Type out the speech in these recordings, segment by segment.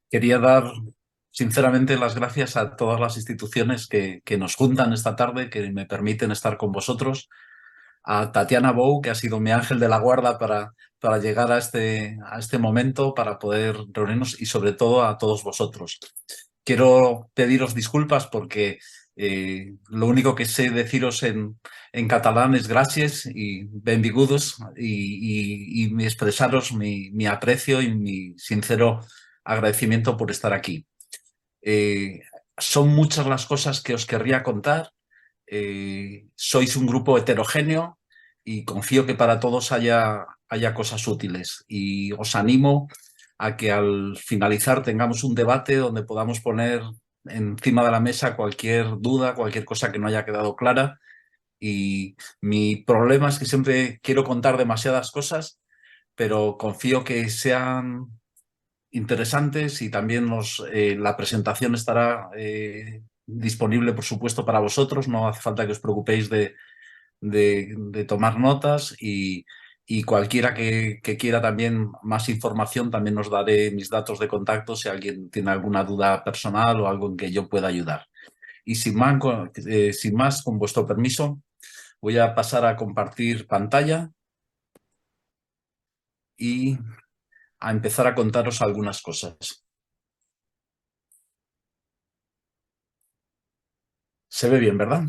Quería dar sinceramente las gracias a todas las instituciones que nos juntan esta tarde, que me permiten estar con vosotros, a Tatiana Bou, que ha sido mi ángel de la guarda para llegar a este momento, para poder reunirnos y sobre todo a todos vosotros. Quiero pediros disculpas porque lo único que sé deciros en catalán es gracias y benvingudos y expresaros mi aprecio y mi sincero agradecimiento por estar aquí. Eh, Son muchas las cosas que os querría contar. Sois un grupo heterogéneo y confío que para todos haya cosas útiles. Y os animo a que al finalizar tengamos un debate donde podamos poner encima de la mesa cualquier duda, cualquier cosa que no haya quedado clara. Y mi problema es que siempre quiero contar demasiadas cosas, pero confío que sean interesantes y también la presentación estará disponible, por supuesto, para vosotros. No hace falta que os preocupéis de tomar notas y cualquiera que quiera también más información, también os daré mis datos de contacto si alguien tiene alguna duda personal o algo en que yo pueda ayudar. Y sin más, con vuestro permiso, voy a pasar a compartir pantalla y a empezar a contaros algunas cosas. Se ve bien, ¿verdad?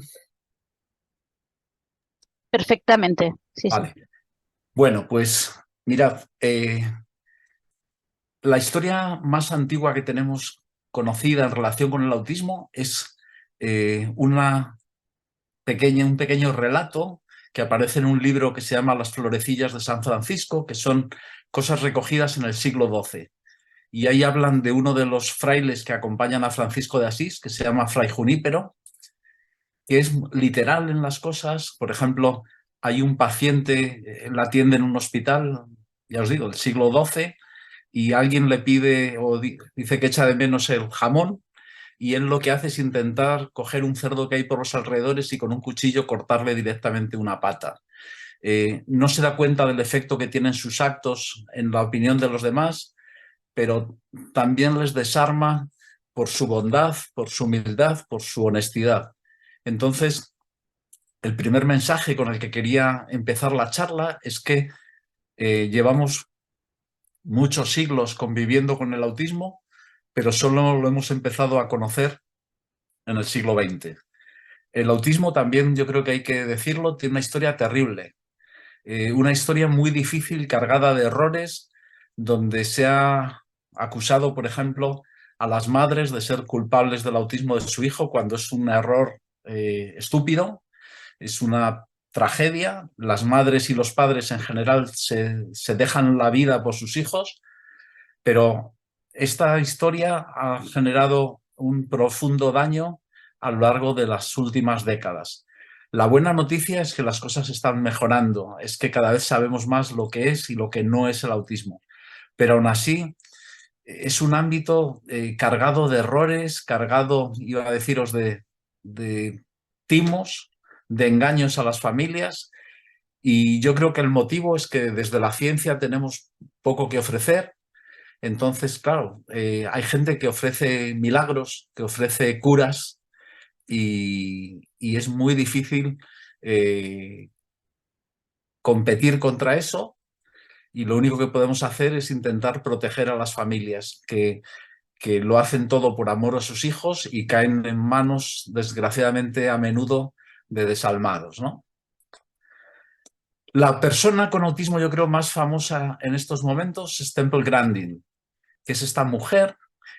Perfectamente, sí, sí. Vale. Bueno, pues mirad, la historia más antigua que tenemos conocida en relación con el autismo es un pequeño relato que aparece en un libro que se llama Las florecillas de San Francisco, que son cosas recogidas en el siglo XII. Y ahí hablan de uno de los frailes que acompañan a Francisco de Asís, que se llama Fray Junípero, que es literal en las cosas. Por ejemplo, hay un paciente en la tienda en un hospital, ya os digo, del siglo XII, y alguien le pide o dice que echa de menos el jamón, y él lo que hace es intentar coger un cerdo que hay por los alrededores y con un cuchillo cortarle directamente una pata. No se da cuenta del efecto que tienen sus actos en la opinión de los demás, pero también les desarma por su bondad, por su humildad, por su honestidad. Entonces, el primer mensaje con el que quería empezar la charla es que llevamos muchos siglos conviviendo con el autismo, pero solo lo hemos empezado a conocer en el siglo XX. El autismo también, yo creo que hay que decirlo, tiene una historia terrible, una historia muy difícil, cargada de errores, donde se ha acusado, por ejemplo, a las madres de ser culpables del autismo de su hijo cuando es un error estúpido. Es una tragedia. Las madres y los padres en general se dejan la vida por sus hijos, pero esta historia ha generado un profundo daño a lo largo de las últimas décadas. La buena noticia es que las cosas están mejorando, es que cada vez sabemos más lo que es y lo que no es el autismo, pero aún así es un ámbito cargado de errores, cargado, iba a deciros, de timos, de engaños a las familias, y yo creo que el motivo es que desde la ciencia tenemos poco que ofrecer. Entonces, claro, hay gente que ofrece milagros, que ofrece curas, y es muy difícil eh, competir contra eso, y lo único que podemos hacer es intentar proteger a las familias que lo hacen todo por amor a sus hijos y caen en manos, desgraciadamente, a menudo de desalmados, ¿no? La persona con autismo, yo creo, más famosa en estos momentos es Temple Grandin, que es esta mujer.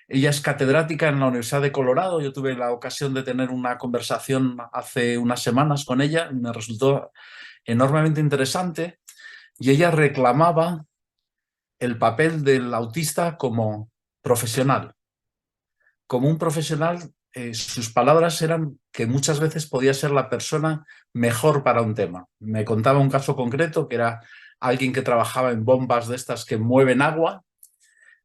Ella es catedrática en la Universidad de Colorado. Yo tuve la ocasión de tener una conversación hace unas semanas con ella y me resultó enormemente interesante. Y ella reclamaba el papel del autista como profesional. Como un profesional, sus palabras eran que muchas veces podía ser la persona mejor para un tema. Me contaba un caso concreto que era alguien que trabajaba en bombas de estas que mueven agua,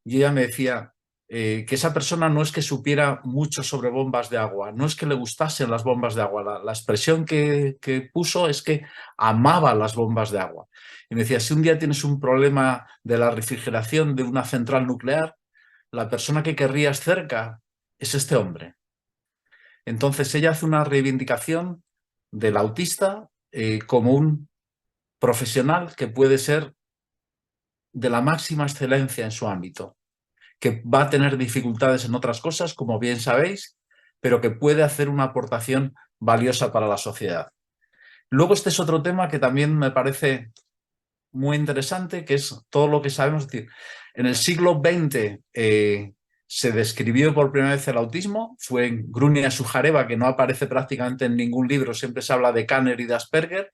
y ella me decía que esa persona no es que supiera mucho sobre bombas de agua, no es que le gustasen las bombas de agua, la expresión que puso es que amaba las bombas de agua. Y me decía, si un día tienes un problema de la refrigeración de una central nuclear, la persona que querrías cerca es este hombre. Entonces ella hace una reivindicación del autista como un profesional que puede ser de la máxima excelencia en su ámbito, que va a tener dificultades en otras cosas, como bien sabéis, pero que puede hacer una aportación valiosa para la sociedad. Luego este es otro tema que también me parece muy interesante, que es todo lo que sabemos. Es decir, en el siglo XX se describió por primera vez el autismo, fue en Grunia Sujareva, que no aparece prácticamente en ningún libro, siempre se habla de Kanner y de Asperger,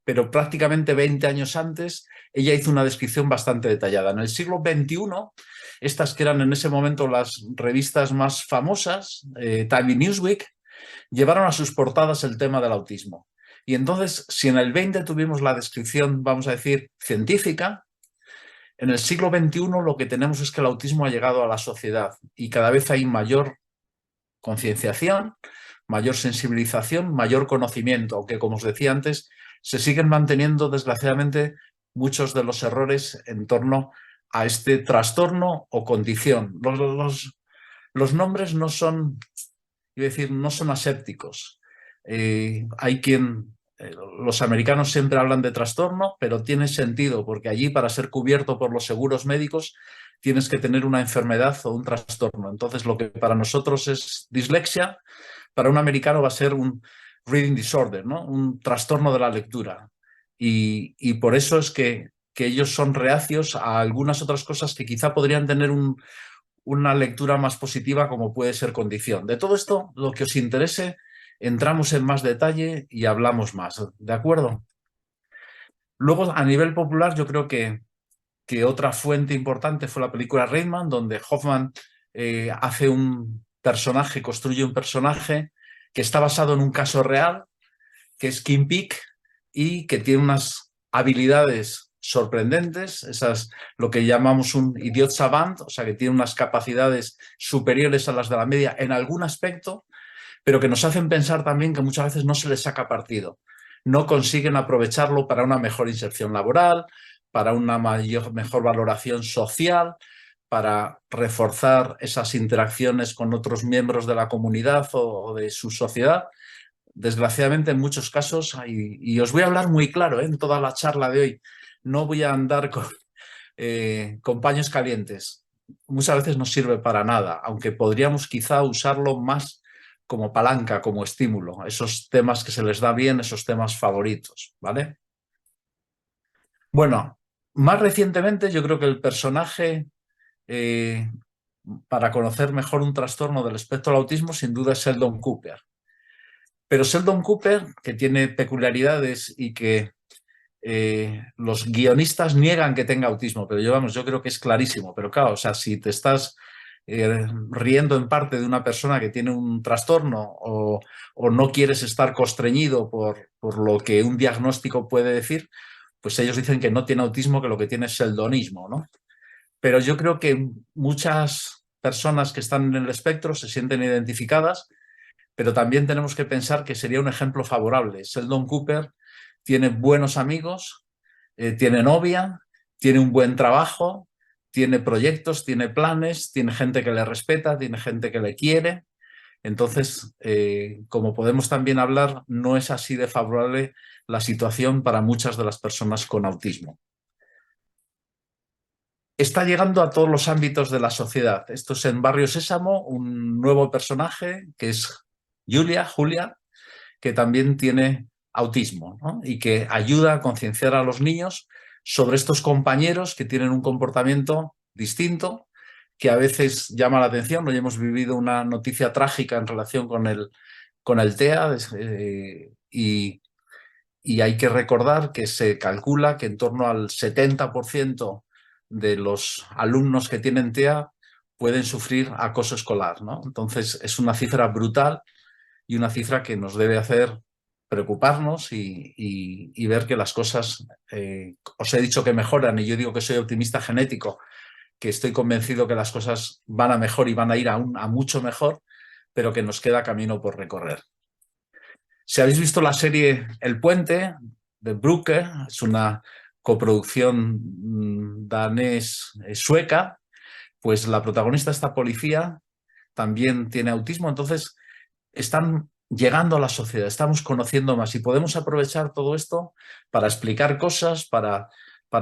pero prácticamente 20 años antes ella hizo una descripción bastante detallada. En el siglo XXI, estas que eran en ese momento las revistas más famosas, Time y Newsweek, llevaron a sus portadas el tema del autismo. Y entonces, si en el 20 tuvimos la descripción, vamos a decir, científica, en el siglo XXI lo que tenemos es que el autismo ha llegado a la sociedad y cada vez hay mayor concienciación, mayor sensibilización, mayor conocimiento, aunque como os decía antes, se siguen manteniendo desgraciadamente muchos de los errores en torno a este trastorno o condición. Los nombres no son, iba a decir, no son asépticos. Hay quien, los americanos siempre hablan de trastorno, pero tiene sentido, porque allí para ser cubierto por los seguros médicos tienes que tener una enfermedad o un trastorno. Entonces, lo que para nosotros es dislexia, para un americano va a ser un reading disorder, ¿no? Un trastorno de la lectura. Y por eso es que ellos son reacios a algunas otras cosas que quizá podrían tener una lectura más positiva, como puede ser condición. De todo esto, lo que os interese, entramos en más detalle y hablamos más, ¿de acuerdo? Luego, a nivel popular, yo creo que otra fuente importante fue la película Rain Man, donde Hoffman hace un personaje, construye un personaje que está basado en un caso real, que es Kim Peek, y que tiene unas habilidades sorprendentes, esas lo que llamamos un idiot savant, o sea, que tiene unas capacidades superiores a las de la media en algún aspecto, pero que nos hacen pensar también que muchas veces no se les saca partido. No consiguen aprovecharlo para una mejor inserción laboral, para una mejor valoración social, para reforzar esas interacciones con otros miembros de la comunidad o de su sociedad. Desgraciadamente, en muchos casos, y os voy a hablar muy claro en toda la charla de hoy, no voy a andar con paños calientes. Muchas veces no sirve para nada, aunque podríamos quizá usarlo más como palanca, como estímulo, esos temas que se les da bien, esos temas favoritos, ¿vale? Bueno, más recientemente yo creo que el personaje eh, para conocer mejor un trastorno del espectro del autismo sin duda es Sheldon Cooper. Pero Sheldon Cooper, que tiene peculiaridades y que los guionistas niegan que tenga autismo, pero yo creo que es clarísimo. Pero claro, o sea, si te estás riendo en parte de una persona que tiene un trastorno o no quieres estar constreñido por lo que un diagnóstico puede decir, pues ellos dicen que no tiene autismo, que lo que tiene es sheldonismo, ¿no? Pero yo creo que muchas personas que están en el espectro se sienten identificadas, pero también tenemos que pensar que sería un ejemplo favorable. Sheldon Cooper tiene buenos amigos, tiene novia, tiene un buen trabajo, tiene proyectos, tiene planes, tiene gente que le respeta, tiene gente que le quiere. Entonces, como podemos también hablar, no es así de favorable la situación para muchas de las personas con autismo. Está llegando a todos los ámbitos de la sociedad. Esto es en Barrio Sésamo, un nuevo personaje que es Julia, que también tiene autismo, ¿no? Y que ayuda a concienciar a los niños sobre estos compañeros que tienen un comportamiento distinto, que a veces llama la atención. Hoy hemos vivido una noticia trágica en relación con el TEA y hay que recordar que se calcula que en torno al 70% de los alumnos que tienen TEA pueden sufrir acoso escolar, ¿no? Entonces es una cifra brutal y una cifra que nos debe hacer preocuparnos y ver que las cosas, os he dicho que mejoran y yo digo que soy optimista genético, que estoy convencido que las cosas van a mejor y van a ir a mucho mejor, pero que nos queda camino por recorrer. Si habéis visto la serie El Puente de Brooke, es una coproducción danés-sueca, pues la protagonista, esta policía, también tiene autismo, entonces están llegando a la sociedad, estamos conociendo más y podemos aprovechar todo esto para explicar cosas, para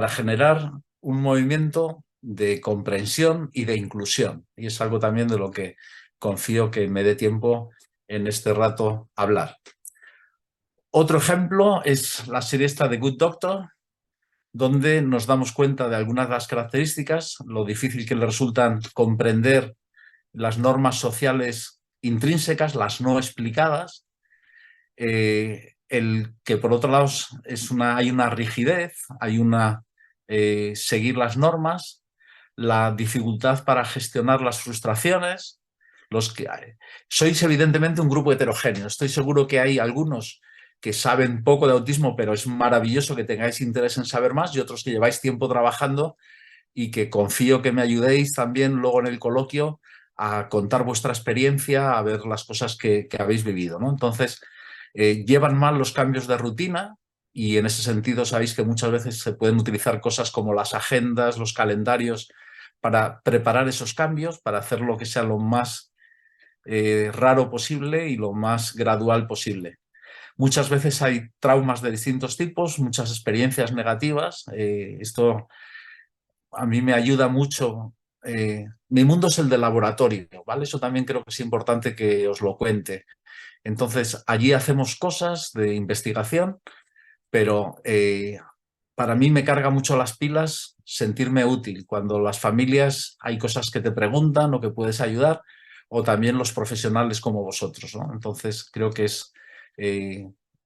generar un movimiento de comprensión y de inclusión. Y es algo también de lo que confío que me dé tiempo en este rato hablar. Otro ejemplo es la serie esta de Good Doctor, donde nos damos cuenta de algunas de las características, lo difícil que le resultan comprender las normas sociales intrínsecas, las no explicadas, el que por otro lado hay una rigidez, hay una seguir las normas, la dificultad para gestionar las frustraciones. Sois evidentemente un grupo heterogéneo. Estoy seguro que hay algunos que saben poco de autismo, pero es maravilloso que tengáis interés en saber más, y otros que lleváis tiempo trabajando y que confío que me ayudéis también luego en el coloquio a contar vuestra experiencia, a ver las cosas que habéis vivido, ¿no? Entonces, llevan mal los cambios de rutina y en ese sentido sabéis que muchas veces se pueden utilizar cosas como las agendas, los calendarios para preparar esos cambios, para hacerlo que sea lo más raro posible y lo más gradual posible. Muchas veces hay traumas de distintos tipos, muchas experiencias negativas. Esto a mí me ayuda mucho. Mi mundo es el de laboratorio, ¿vale? Eso también creo que es importante que os lo cuente. Entonces, allí hacemos cosas de investigación, pero para mí me carga mucho las pilas sentirme útil cuando las familias hay cosas que te preguntan o que puedes ayudar, o también los profesionales como vosotros, ¿no? Entonces, creo que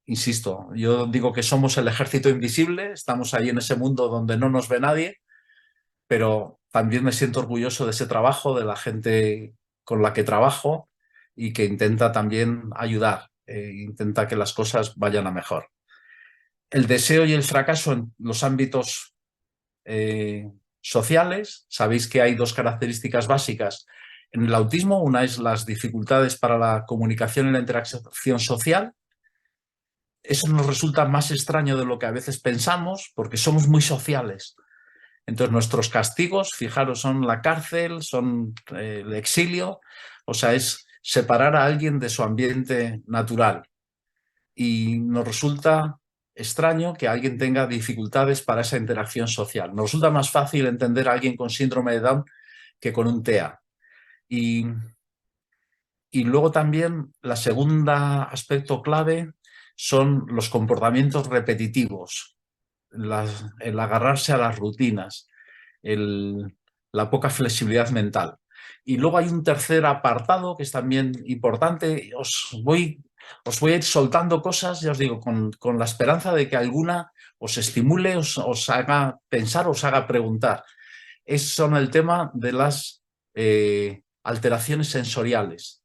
insisto, yo digo que somos el ejército invisible, estamos ahí en ese mundo donde no nos ve nadie, pero también me siento orgulloso de ese trabajo, de la gente con la que trabajo y que intenta también ayudar, intenta que las cosas vayan a mejor. El deseo y el fracaso en los ámbitos sociales. Sabéis que hay dos características básicas en el autismo. Una es las dificultades para la comunicación y la interacción social. Eso nos resulta más extraño de lo que a veces pensamos porque somos muy sociales. Entonces nuestros castigos, fijaros, son la cárcel, son el exilio, o sea, es separar a alguien de su ambiente natural. Y nos resulta extraño que alguien tenga dificultades para esa interacción social. Nos resulta más fácil entender a alguien con síndrome de Down que con un TEA. Y luego también la segunda aspecto clave son los comportamientos repetitivos, el agarrarse a las rutinas, la poca flexibilidad mental. Y luego hay un tercer apartado que es también importante. Os voy a ir soltando cosas, ya os digo, con la esperanza de que alguna os estimule, os haga pensar, os haga preguntar. Son el tema de las alteraciones sensoriales.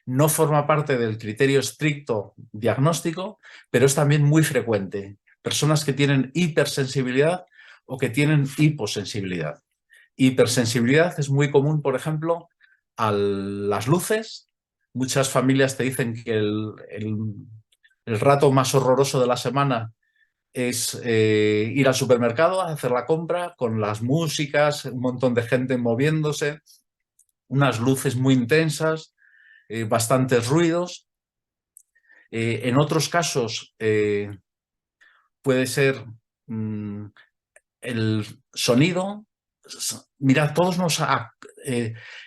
No forma parte del criterio estricto diagnóstico, pero es también muy frecuente. Personas que tienen hipersensibilidad o que tienen hiposensibilidad. Hipersensibilidad es muy común, por ejemplo, a las luces. Muchas familias te dicen que el rato más horroroso de la semana es ir al supermercado a hacer la compra con las músicas, un montón de gente moviéndose, unas luces muy intensas, bastantes ruidos. En otros casos puede ser el sonido. Mirad,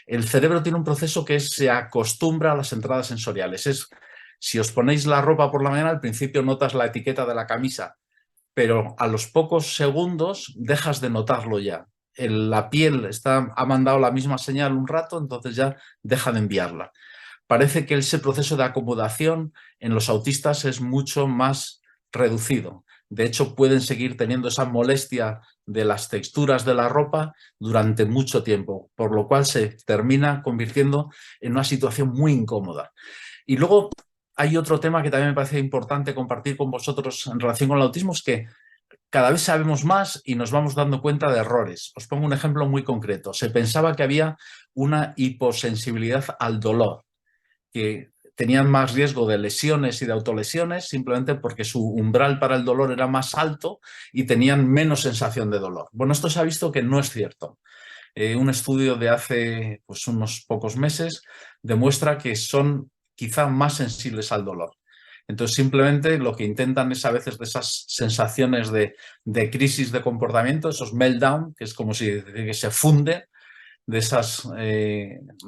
el cerebro tiene un proceso que se acostumbra a las entradas sensoriales. Si os ponéis la ropa por la mañana, al principio notas la etiqueta de la camisa, pero a los pocos segundos dejas de notarlo ya. La piel ha mandado la misma señal un rato, entonces ya deja de enviarla. Parece que ese proceso de acomodación en los autistas es mucho más reducido. De hecho, pueden seguir teniendo esa molestia de las texturas de la ropa durante mucho tiempo, por lo cual se termina convirtiendo en una situación muy incómoda. Y luego hay otro tema que también me parece importante compartir con vosotros en relación con el autismo, es que cada vez sabemos más y nos vamos dando cuenta de errores. Os pongo un ejemplo muy concreto. Se pensaba que había una hiposensibilidad al dolor, que tenían más riesgo de lesiones y de autolesiones simplemente porque su umbral para el dolor era más alto y tenían menos sensación de dolor. Bueno, esto se ha visto que no es cierto. Un estudio de hace pues, unos pocos meses demuestra que son quizá más sensibles al dolor. Entonces, simplemente lo que intentan es a veces de esas sensaciones de crisis de comportamiento, esos meltdown, que es como si que se funde, de esas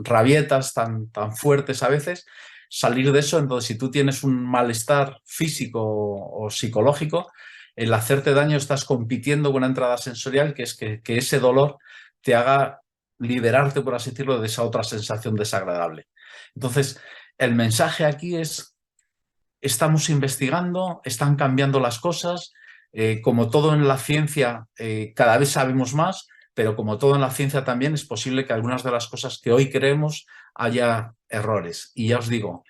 rabietas tan fuertes a veces, salir de eso. Entonces, si tú tienes un malestar físico o psicológico, el hacerte daño estás compitiendo con una entrada sensorial, que es que ese dolor te haga liberarte, por así decirlo, de esa otra sensación desagradable. Entonces, el mensaje aquí es: estamos investigando, están cambiando las cosas, como todo en la ciencia, cada vez sabemos más, pero como todo en la ciencia también es posible que algunas de las cosas que hoy creemos haya errores. Y ya os digo,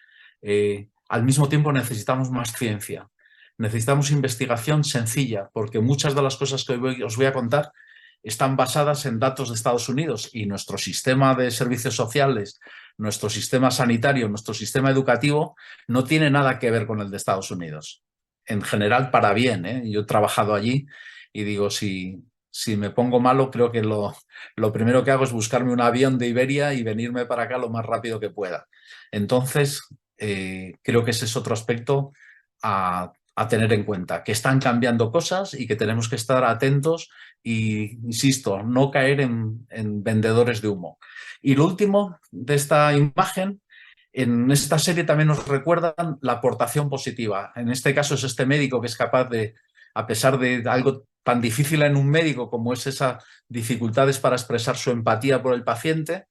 al mismo tiempo necesitamos más ciencia, necesitamos investigación sencilla, porque muchas de las cosas que hoy os voy a contar están basadas en datos de Estados Unidos, y nuestro sistema de servicios sociales, nuestro sistema sanitario, nuestro sistema educativo no tiene nada que ver con el de Estados Unidos. En general, para bien, ¿eh? Yo he trabajado allí y digo, si me pongo malo, creo que lo primero que hago es buscarme un avión de Iberia y venirme para acá lo más rápido que pueda. Entonces, creo que ese es otro aspecto a tener en cuenta, que están cambiando cosas y que tenemos que estar atentos y, insisto, no caer en vendedores de humo. Y lo último de esta imagen: en esta serie también nos recuerdan la aportación positiva. En este caso es este médico que es capaz de, a pesar de algo tan difícil en un médico como es esas dificultades para expresar su empatía por el paciente,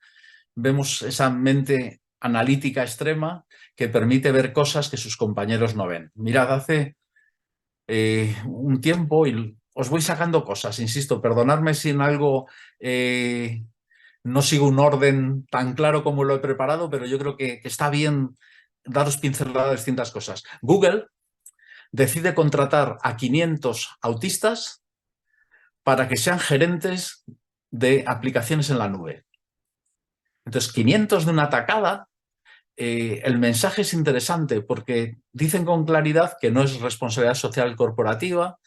vemos esa mente analítica extrema que permite ver cosas que sus compañeros no ven. Mirad, hace un tiempo, y os voy sacando cosas, insisto, perdonadme si en algo no sigo un orden tan claro como lo he preparado, pero yo creo que está bien daros pinceladas de distintas cosas. Google decide contratar a 500 autistas para que sean gerentes de aplicaciones en la nube. Entonces, 500 de una tacada. El mensaje es interesante porque dicen con claridad que no es responsabilidad social corporativa,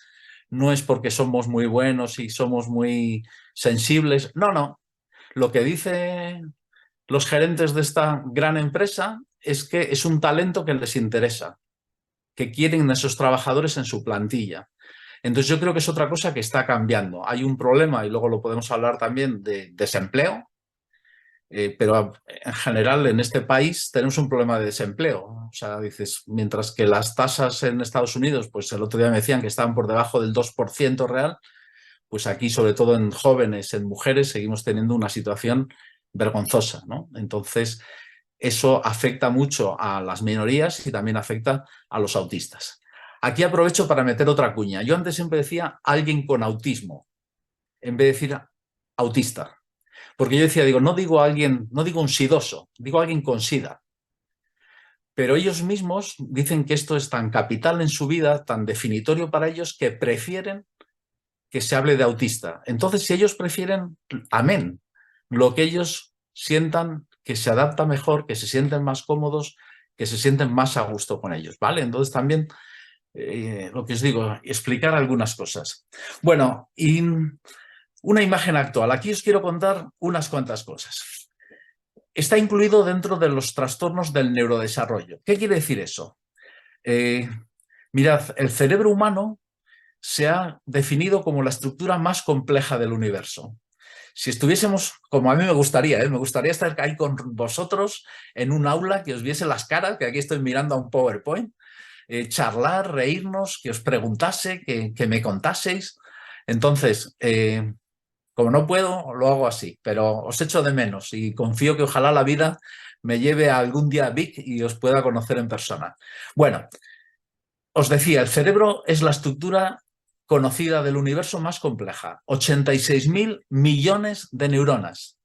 no es porque somos muy buenos y somos muy sensibles. No, no. Lo que dicen los gerentes de esta gran empresa es que es un talento que les interesa, que quieren a esos trabajadores en su plantilla. Entonces yo creo que es otra cosa que está cambiando. Hay un problema, y luego lo podemos hablar también, de desempleo, pero en general en este país tenemos un problema de desempleo. O sea, dices, mientras que las tasas en Estados Unidos, pues el otro día me decían que estaban por debajo del 2% real, pues aquí, sobre todo en jóvenes, en mujeres, seguimos teniendo una situación vergonzosa, ¿no? Entonces, eso afecta mucho a las minorías y también afecta a los autistas. Aquí aprovecho para meter otra cuña. Yo antes siempre decía alguien con autismo, en vez de decir autista. Porque yo decía, digo, no digo alguien, no digo un sidoso, digo alguien con sida. Pero ellos mismos dicen que esto es tan capital en su vida, tan definitorio para ellos, que prefieren que se hable de autista. Entonces, si ellos prefieren, amén, lo que ellos sientan que se adapta mejor, que se sienten más cómodos, que se sienten más a gusto con ellos, ¿vale? Entonces también, lo que os digo, explicar algunas cosas. Bueno, y una imagen actual. Aquí os quiero contar unas cuantas cosas. Está incluido dentro de los trastornos del neurodesarrollo. ¿Qué quiere decir eso? Mirad, el cerebro humano se ha definido como la estructura más compleja del universo. Si estuviésemos, como a mí me gustaría estar ahí con vosotros en un aula, que os viese las caras, que aquí estoy mirando a un PowerPoint, charlar, reírnos, que os preguntase, que me contaseis. Entonces, como no puedo, lo hago así, pero os echo de menos y confío que ojalá la vida me lleve a algún día a Vic y os pueda conocer en persona. Bueno, os decía, el cerebro es la estructura conocida del universo más compleja. 86.000 millones de neuronas,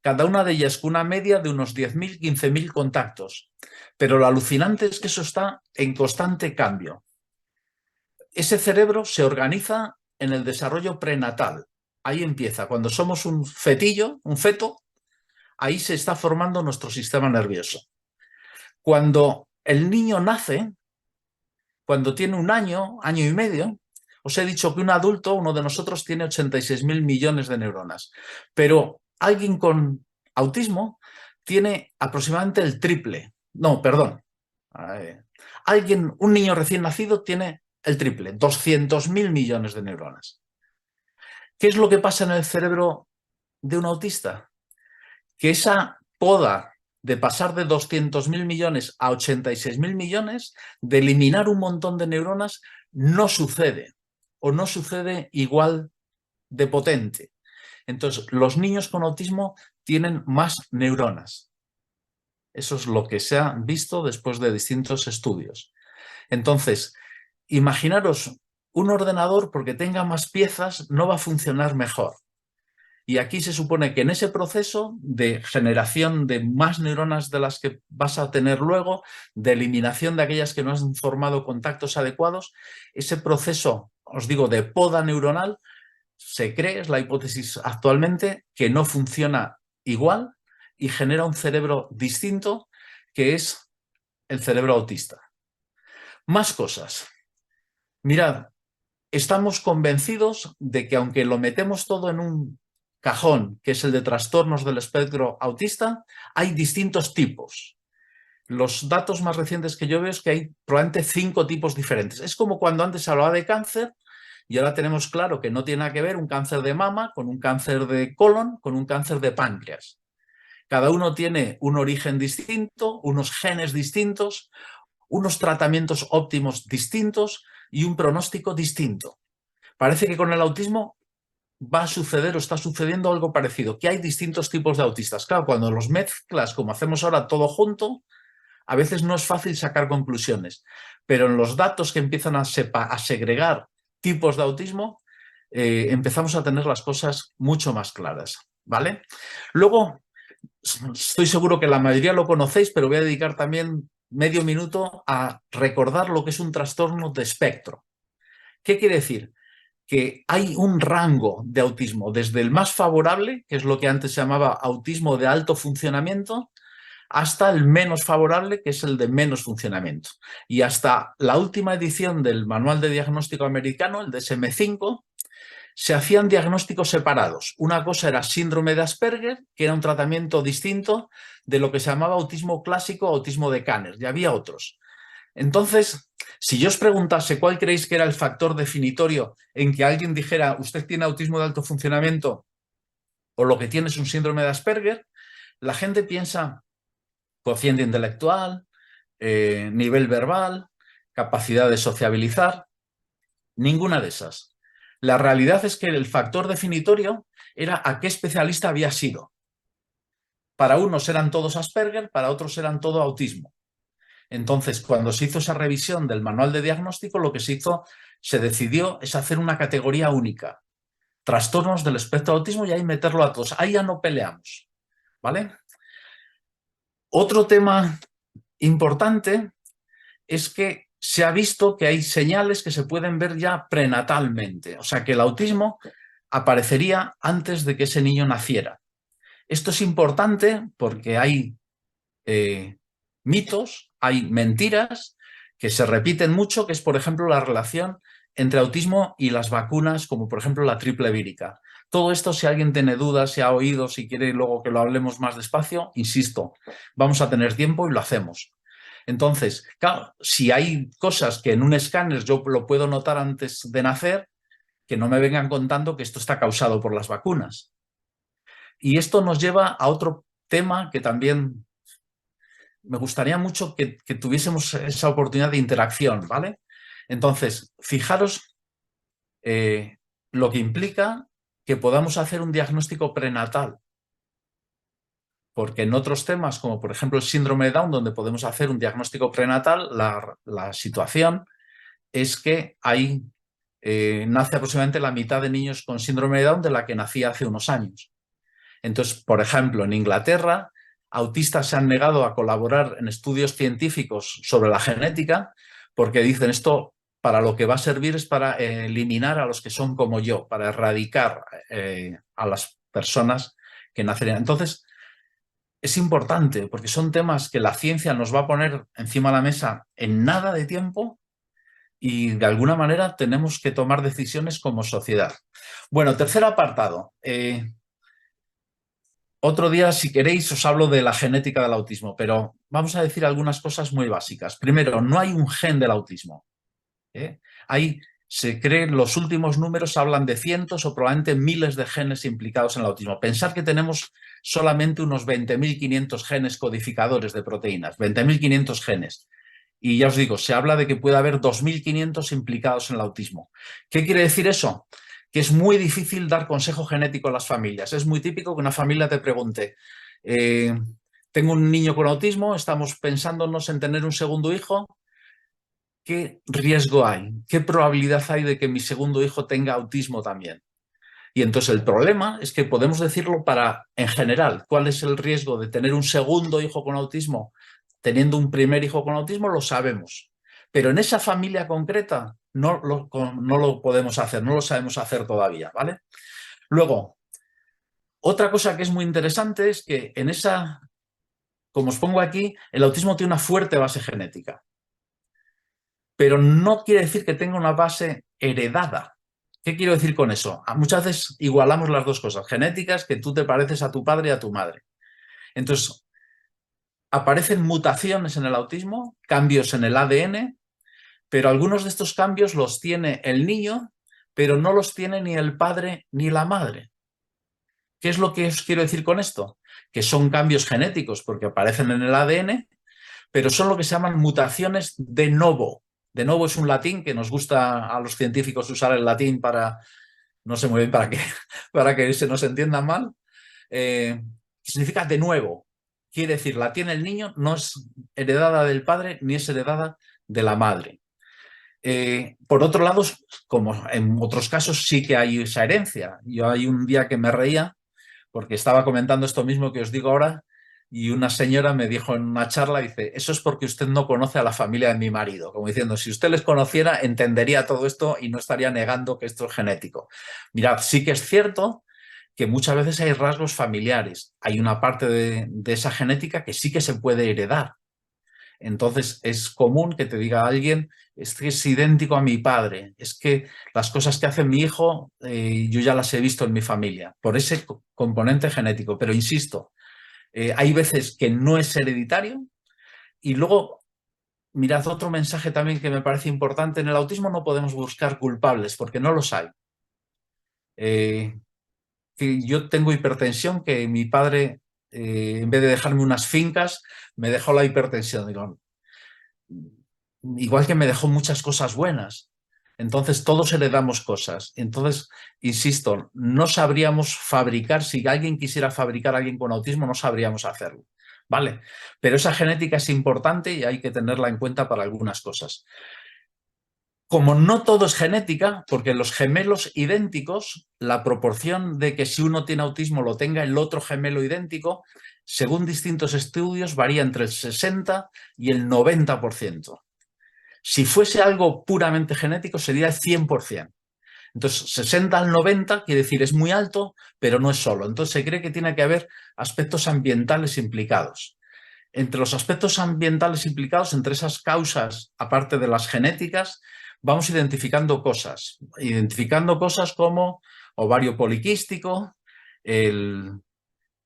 cada una de ellas con una media de unos 10.000, 15.000 contactos. Pero lo alucinante es que eso está en constante cambio. Ese cerebro se organiza en el desarrollo prenatal. Ahí empieza, cuando somos un fetillo, un feto, ahí se está formando nuestro sistema nervioso. Cuando el niño nace, cuando tiene un año, año y medio, os he dicho que un adulto, uno de nosotros, tiene 86.000 millones de neuronas. Pero alguien con autismo tiene aproximadamente el triple. No, perdón. Un niño recién nacido tiene el triple, 200.000 millones de neuronas. ¿Qué es lo que pasa en el cerebro de un autista? Que esa poda de pasar de 200.000 millones a 86.000 millones, de eliminar un montón de neuronas, no sucede, o no sucede igual de potente. Entonces, los niños con autismo tienen más neuronas. Eso es lo que se ha visto después de distintos estudios. Entonces, imaginaros un ordenador, porque tenga más piezas, no va a funcionar mejor. Y aquí se supone que en ese proceso de generación de más neuronas de las que vas a tener luego, de eliminación de aquellas que no han formado contactos adecuados, ese proceso, os digo, de poda neuronal, se cree, es la hipótesis actualmente, que no funciona igual y genera un cerebro distinto, que es el cerebro autista. Más cosas. Mirad, estamos convencidos de que aunque lo metemos todo en un cajón, que es el de trastornos del espectro autista, hay distintos tipos. Los datos más recientes que yo veo es que hay probablemente 5 tipos diferentes. Es como cuando antes se hablaba de cáncer y ahora tenemos claro que no tiene nada que ver un cáncer de mama con un cáncer de colon, con un cáncer de páncreas. Cada uno tiene un origen distinto, unos genes distintos, unos tratamientos óptimos distintos y un pronóstico distinto. Parece que con el autismo va a suceder o está sucediendo algo parecido, que hay distintos tipos de autistas. Claro, cuando los mezclas, como hacemos ahora todo junto, a veces no es fácil sacar conclusiones, pero en los datos que empiezan a segregar tipos de autismo, empezamos a tener las cosas mucho más claras, ¿vale? Luego, estoy seguro que la mayoría lo conocéis, pero voy a dedicar también medio minuto a recordar lo que es un trastorno de espectro. ¿Qué quiere decir? Que hay un rango de autismo, desde el más favorable, que es lo que antes se llamaba autismo de alto funcionamiento, hasta el menos favorable, que es el de menos funcionamiento. Y hasta la última edición del Manual de Diagnóstico Americano, el DSM-5, se hacían diagnósticos separados. Una cosa era síndrome de Asperger, que era un tratamiento distinto de lo que se llamaba autismo clásico o autismo de Kanner, y había otros. Entonces, si yo os preguntase cuál creéis que era el factor definitorio en que alguien dijera usted tiene autismo de alto funcionamiento o lo que tiene es un síndrome de Asperger, la gente piensa cociente intelectual, nivel verbal, capacidad de sociabilizar, ninguna de esas. La realidad es que el factor definitorio era a qué especialista había sido. Para unos eran todos Asperger, para otros eran todo autismo. Entonces, cuando se hizo esa revisión del manual de diagnóstico, lo que se decidió es hacer una categoría única. Trastornos del espectro de autismo y ahí meterlo a todos. Ahí ya no peleamos, ¿vale? Otro tema importante es que se ha visto que hay señales que se pueden ver ya prenatalmente. O sea, que el autismo aparecería antes de que ese niño naciera. Esto es importante porque hay mitos, hay mentiras que se repiten mucho, que es, por ejemplo, la relación entre autismo y las vacunas, como por ejemplo la triple vírica. Todo esto, si alguien tiene dudas, si ha oído, si quiere luego que lo hablemos más despacio, insisto, vamos a tener tiempo y lo hacemos. Entonces, claro, si hay cosas que en un escáner yo lo puedo notar antes de nacer, que no me vengan contando que esto está causado por las vacunas. Y esto nos lleva a otro tema que también me gustaría mucho que tuviésemos esa oportunidad de interacción, ¿vale? Entonces, fijaros lo que implica que podamos hacer un diagnóstico prenatal. Porque en otros temas, como por ejemplo el síndrome de Down, donde podemos hacer un diagnóstico prenatal, la situación es que nace aproximadamente la mitad de niños con síndrome de Down de la que nacía hace unos años. Entonces, por ejemplo, en Inglaterra, autistas se han negado a colaborar en estudios científicos sobre la genética porque dicen esto para lo que va a servir es para eliminar a los que son como yo, para erradicar a las personas que nacerían. Entonces, es importante porque son temas que la ciencia nos va a poner encima de la mesa en nada de tiempo y de alguna manera tenemos que tomar decisiones como sociedad. Bueno, tercer apartado. Otro día, si queréis, os hablo de la genética del autismo, pero vamos a decir algunas cosas muy básicas. Primero, no hay un gen del autismo, ¿eh? Se cree, los últimos números hablan de cientos o probablemente miles de genes implicados en el autismo. Pensar que tenemos solamente unos 20.500 genes codificadores de proteínas, 20.500 genes. Y ya os digo, se habla de que puede haber 2.500 implicados en el autismo. ¿Qué quiere decir eso? Que es muy difícil dar consejo genético a las familias. Es muy típico que una familia te pregunte, tengo un niño con autismo, estamos pensándonos en tener un segundo hijo, ¿qué riesgo hay? ¿Qué probabilidad hay de que mi segundo hijo tenga autismo también? Y entonces el problema es que podemos decirlo en general, ¿cuál es el riesgo de tener un segundo hijo con autismo? Teniendo un primer hijo con autismo lo sabemos, pero en esa familia concreta no lo podemos hacer, no lo sabemos hacer todavía, ¿vale? Luego, otra cosa que es muy interesante es que como os pongo aquí, el autismo tiene una fuerte base genética, pero no quiere decir que tenga una base heredada. ¿Qué quiero decir con eso? Muchas veces igualamos las dos cosas, genéticas, que tú te pareces a tu padre y a tu madre. Entonces, aparecen mutaciones en el autismo, cambios en el ADN, pero algunos de estos cambios los tiene el niño, pero no los tiene ni el padre ni la madre. ¿Qué es lo que os quiero decir con esto? Que son cambios genéticos porque aparecen en el ADN, pero son lo que se llaman mutaciones de novo. De novo es un latín que nos gusta a los científicos usar el latín para, no sé muy bien para qué, para que se nos entienda mal, significa de nuevo. Quiere decir, la tiene el niño, no es heredada del padre ni es heredada de la madre. Por otro lado, como en otros casos sí que hay esa herencia. Yo hay un día que me reía porque estaba comentando esto mismo que os digo ahora y una señora me dijo en una charla, dice, eso es porque usted no conoce a la familia de mi marido. Como diciendo, si usted les conociera, entendería todo esto y no estaría negando que esto es genético. Mirad, sí que es cierto que muchas veces hay rasgos familiares. Hay una parte de esa genética que sí que se puede heredar. Entonces es común que te diga alguien, es que es idéntico a mi padre, es que las cosas que hace mi hijo yo ya las he visto en mi familia, por ese componente genético. Pero insisto, hay veces que no es hereditario. Y luego, mirad, otro mensaje también que me parece importante, en el autismo no podemos buscar culpables porque no los hay. Que yo tengo hipertensión, que mi padre, en vez de dejarme unas fincas, me dejó la hipertensión. Digo, igual que me dejó muchas cosas buenas. Entonces todos heredamos cosas. Entonces, insisto, no sabríamos fabricar, si alguien quisiera fabricar a alguien con autismo, no sabríamos hacerlo. ¿Vale? Pero esa genética es importante y hay que tenerla en cuenta para algunas cosas. Como no todo es genética, porque los gemelos idénticos, la proporción de que si uno tiene autismo lo tenga el otro gemelo idéntico, según distintos estudios, varía entre el 60 y el 90%. Si fuese algo puramente genético sería el 100%. Entonces, 60 al 90 quiere decir es muy alto, pero no es solo. Entonces se cree que tiene que haber aspectos ambientales implicados. Entre los aspectos ambientales implicados, entre esas causas, aparte de las genéticas, vamos identificando cosas. Identificando cosas como ovario poliquístico, el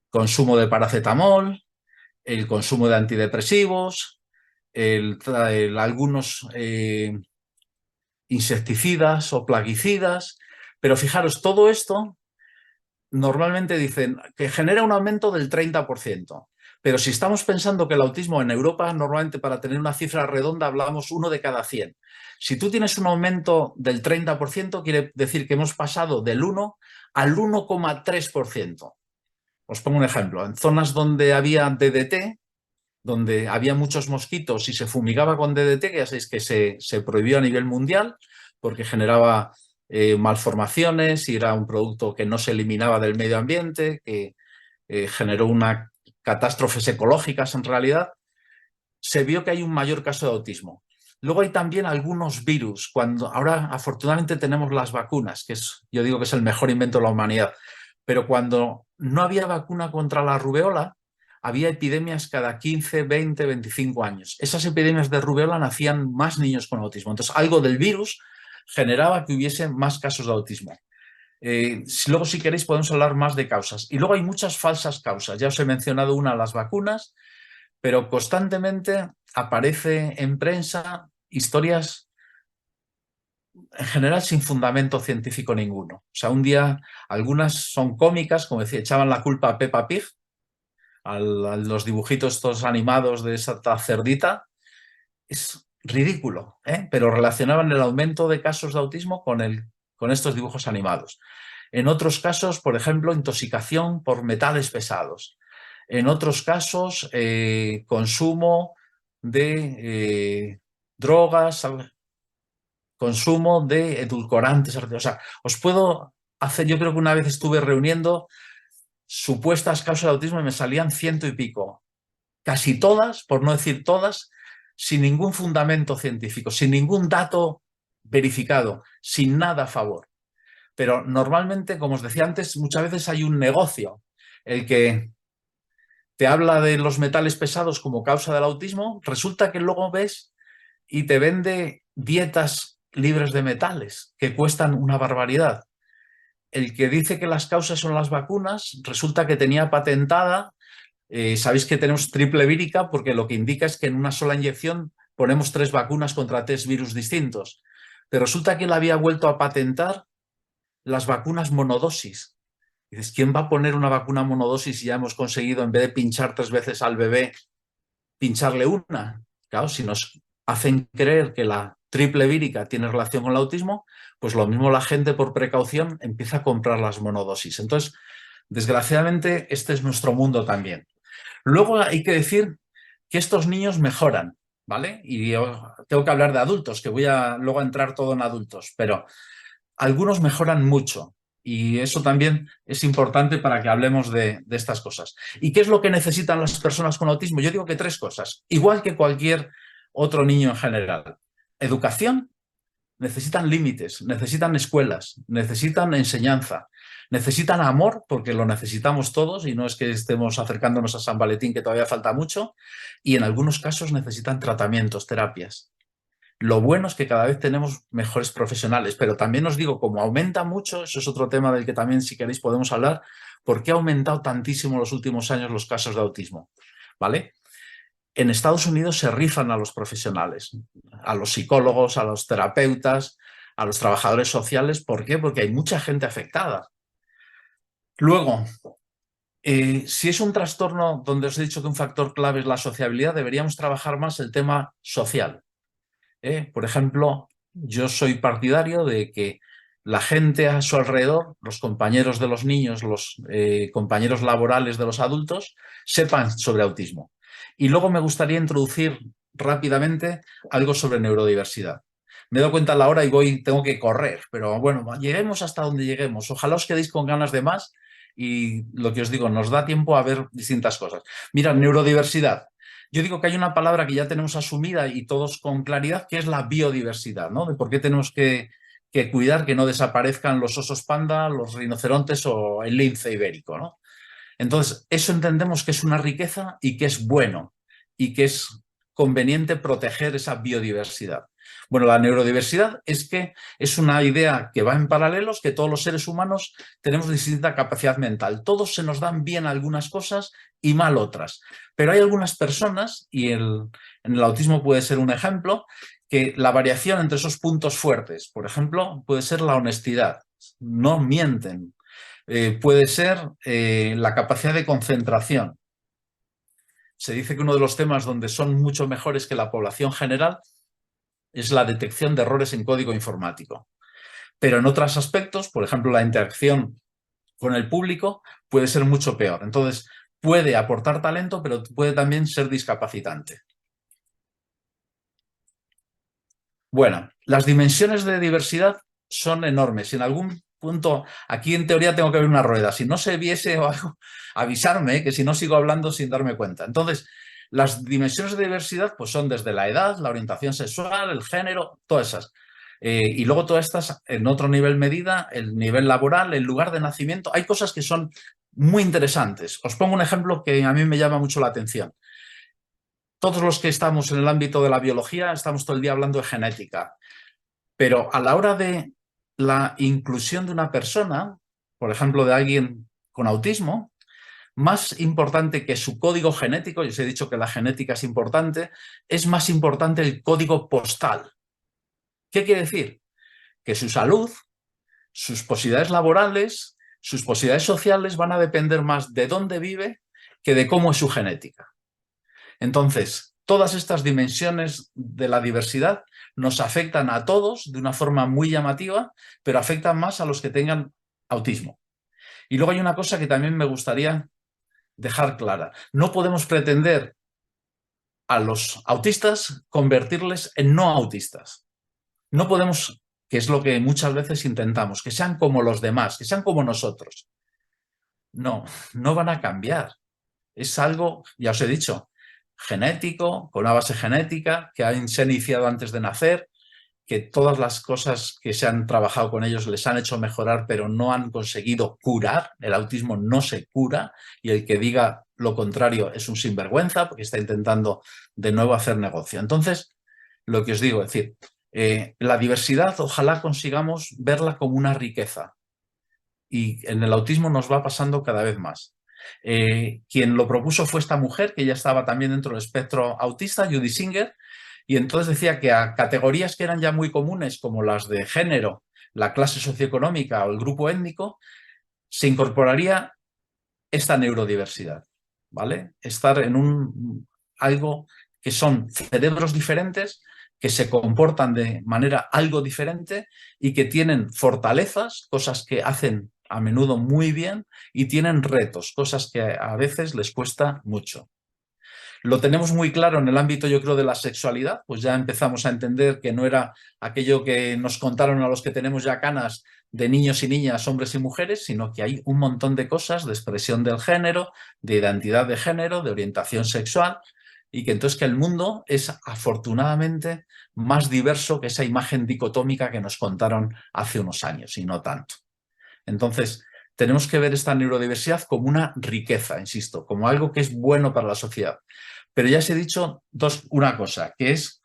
consumo de paracetamol, el consumo de antidepresivos, algunos insecticidas o plaguicidas. Pero fijaros, todo esto normalmente dicen que genera un aumento del 30%. Pero si estamos pensando que el autismo en Europa, normalmente para tener una cifra redonda hablamos 1 de cada 100. Si tú tienes un aumento del 30%, quiere decir que hemos pasado del 1 al 1,3%. Os pongo un ejemplo. En zonas donde había DDT, donde había muchos mosquitos y se fumigaba con DDT, que ya sabéis que se prohibió a nivel mundial porque generaba malformaciones y era un producto que no se eliminaba del medio ambiente, que generó una catástrofes ecológicas en realidad, se vio que hay un mayor caso de autismo. Luego hay también algunos virus. Ahora afortunadamente tenemos las vacunas, yo digo que es el mejor invento de la humanidad, pero cuando no había vacuna contra la rubeola, había epidemias cada 15, 20, 25 años. Esas epidemias de rubeola nacían más niños con autismo. Entonces algo del virus generaba que hubiese más casos de autismo. Luego, si queréis, podemos hablar más de causas. Y luego hay muchas falsas causas. Ya os he mencionado una, las vacunas, pero constantemente aparece en prensa historias en general sin fundamento científico ninguno. O sea, un día algunas son cómicas, como decía, echaban la culpa a Peppa Pig, a los dibujitos estos animados de esa cerdita. Es ridículo, ¿eh? Pero relacionaban el aumento de casos de autismo con estos dibujos animados. En otros casos, por ejemplo, intoxicación por metales pesados. En otros casos, consumo de drogas, consumo de edulcorantes. O sea, os puedo hacer, yo creo que una vez estuve reuniendo supuestas causas de autismo y me salían 100 y pico. Casi todas, por no decir todas, sin ningún fundamento científico, sin ningún dato verificado, sin nada a favor. Pero normalmente, como os decía antes, muchas veces hay un negocio. El que te habla de los metales pesados como causa del autismo, resulta que luego ves y te vende dietas libres de metales que cuestan una barbaridad. El que dice que las causas son las vacunas, resulta que tenía patentada, sabéis que tenemos triple vírica porque lo que indica es que en una sola inyección ponemos 3 vacunas contra 3 virus distintos. Pero resulta que él había vuelto a patentar las vacunas monodosis. Dices, ¿quién va a poner una vacuna monodosis si ya hemos conseguido, en vez de pinchar 3 veces al bebé, pincharle una? Claro, si nos hacen creer que la triple vírica tiene relación con el autismo, pues lo mismo la gente por precaución empieza a comprar las monodosis. Entonces, desgraciadamente, este es nuestro mundo también. Luego hay que decir que estos niños mejoran, ¿vale? Y yo tengo que hablar de adultos, que voy a luego a entrar todo en adultos, pero algunos mejoran mucho. Y eso también es importante para que hablemos de estas cosas. ¿Y qué es lo que necesitan las personas con autismo? Yo digo que 3 cosas, igual que cualquier otro niño en general. Educación, necesitan límites, necesitan escuelas, necesitan enseñanza, necesitan amor, porque lo necesitamos todos y no es que estemos acercándonos a San Valentín, que todavía falta mucho, y en algunos casos necesitan tratamientos, terapias. Lo bueno es que cada vez tenemos mejores profesionales, pero también os digo, como aumenta mucho, eso es otro tema del que también, si queréis, podemos hablar, ¿por qué ha aumentado tantísimo en los últimos años los casos de autismo? ¿Vale? En Estados Unidos se rifan a los profesionales, a los psicólogos, a los terapeutas, a los trabajadores sociales. ¿Por qué? Porque hay mucha gente afectada. Luego, si es un trastorno donde os he dicho que un factor clave es la sociabilidad, deberíamos trabajar más el tema social. Por ejemplo, yo soy partidario de que la gente a su alrededor, los compañeros de los niños, los compañeros laborales de los adultos, sepan sobre autismo. Y luego me gustaría introducir rápidamente algo sobre neurodiversidad. Me he dado cuenta a la hora y tengo que correr, pero bueno, lleguemos hasta donde lleguemos. Ojalá os quedéis con ganas de más y lo que os digo, nos da tiempo a ver distintas cosas. Mira, neurodiversidad. Yo digo que hay una palabra que ya tenemos asumida y todos con claridad, que es la biodiversidad, ¿no? De por qué tenemos que cuidar que no desaparezcan los osos panda, los rinocerontes o el lince ibérico, ¿no? Entonces, eso entendemos que es una riqueza y que es bueno y que es conveniente proteger esa biodiversidad. Bueno, la neurodiversidad es que es una idea que va en paralelos, que todos los seres humanos tenemos distinta capacidad mental. Todos se nos dan bien algunas cosas y mal otras. Pero hay algunas personas, y en el autismo puede ser un ejemplo, que la variación entre esos puntos fuertes, por ejemplo, puede ser la honestidad. No mienten. Puede ser la capacidad de concentración. Se dice que uno de los temas donde son mucho mejores que la población general es la detección de errores en código informático. Pero en otros aspectos, por ejemplo, la interacción con el público puede ser mucho peor. Entonces, puede aportar talento, pero puede también ser discapacitante. Bueno, las dimensiones de diversidad son enormes. Y en algún punto, aquí en teoría tengo que ver una rueda. Si no se viese o algo, avisarme, que si no sigo hablando sin darme cuenta. Entonces, las dimensiones de diversidad pues son desde la edad, la orientación sexual, el género, todas esas. Y luego todas estas, en otro nivel medida, el nivel laboral, el lugar de nacimiento. Hay cosas que son muy interesantes. Os pongo un ejemplo que a mí me llama mucho la atención. Todos los que estamos en el ámbito de la biología estamos todo el día hablando de genética, pero a la hora de la inclusión de una persona, por ejemplo, de alguien con autismo, más importante que su código genético, yo os he dicho que la genética es importante, es más importante el código postal. ¿Qué quiere decir? Que su salud, sus posibilidades laborales, sus posibilidades sociales van a depender más de dónde vive que de cómo es su genética. Entonces, todas estas dimensiones de la diversidad nos afectan a todos de una forma muy llamativa, pero afectan más a los que tengan autismo. Y luego hay una cosa que también me gustaría dejar clara. No podemos pretender a los autistas convertirles en no autistas. No podemos, que es lo que muchas veces intentamos, que sean como los demás, que sean como nosotros. No, no van a cambiar. Es algo, ya os he dicho, genético, con una base genética, que se ha iniciado antes de nacer, que todas las cosas que se han trabajado con ellos les han hecho mejorar, pero no han conseguido curar. El autismo no se cura y el que diga lo contrario es un sinvergüenza porque está intentando de nuevo hacer negocio. Entonces, lo que os digo, es decir, la diversidad ojalá consigamos verla como una riqueza y en el autismo nos va pasando cada vez más. Quien lo propuso fue esta mujer que ya estaba también dentro del espectro autista, Judy Singer, y entonces decía que a categorías que eran ya muy comunes como las de género, la clase socioeconómica o el grupo étnico, se incorporaría esta neurodiversidad, ¿vale? Estar en algo que son cerebros diferentes, que se comportan de manera algo diferente y que tienen fortalezas, cosas que hacen a menudo muy bien, y tienen retos, cosas que a veces les cuesta mucho. Lo tenemos muy claro en el ámbito, yo creo, de la sexualidad, pues ya empezamos a entender que no era aquello que nos contaron a los que tenemos ya canas de niños y niñas, hombres y mujeres, sino que hay un montón de cosas de expresión del género, de identidad de género, de orientación sexual, y que entonces que el mundo es afortunadamente más diverso que esa imagen dicotómica que nos contaron hace unos años, y no tanto. Entonces, tenemos que ver esta neurodiversidad como una riqueza, insisto, como algo que es bueno para la sociedad. Pero ya os he dicho una cosa, que es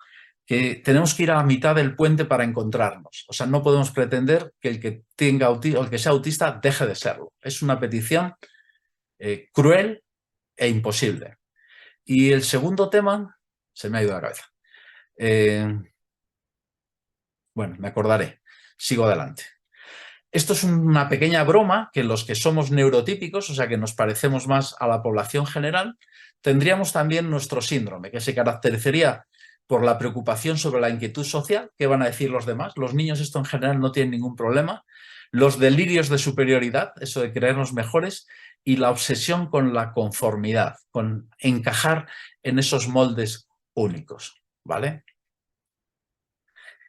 que tenemos que ir a la mitad del puente para encontrarnos. O sea, no podemos pretender que el que tenga autismo, el que sea autista deje de serlo. Es una petición cruel e imposible. Y el segundo tema, se me ha ido la cabeza. Bueno, me acordaré. Sigo adelante. Esto es una pequeña broma que los que somos neurotípicos, o sea que nos parecemos más a la población general, tendríamos también nuestro síndrome, que se caracterizaría por la preocupación sobre la inquietud social. ¿Qué van a decir los demás? Los niños esto en general no tienen ningún problema. Los delirios de superioridad, eso de creernos mejores, y la obsesión con la conformidad, con encajar en esos moldes únicos, ¿vale?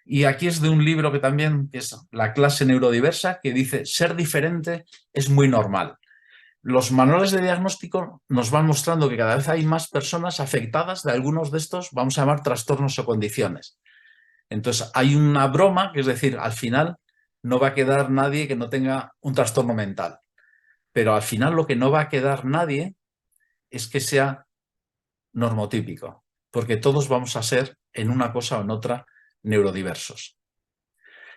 Y aquí es de un libro que también es La clase neurodiversa, que dice: ser diferente es muy normal. Los manuales de diagnóstico nos van mostrando que cada vez hay más personas afectadas de algunos de estos, vamos a llamar, trastornos o condiciones. Entonces hay una broma, que es decir, al final no va a quedar nadie que no tenga un trastorno mental. Pero al final lo que no va a quedar nadie es que sea normotípico, porque todos vamos a ser en una cosa o en otra neurodiversos.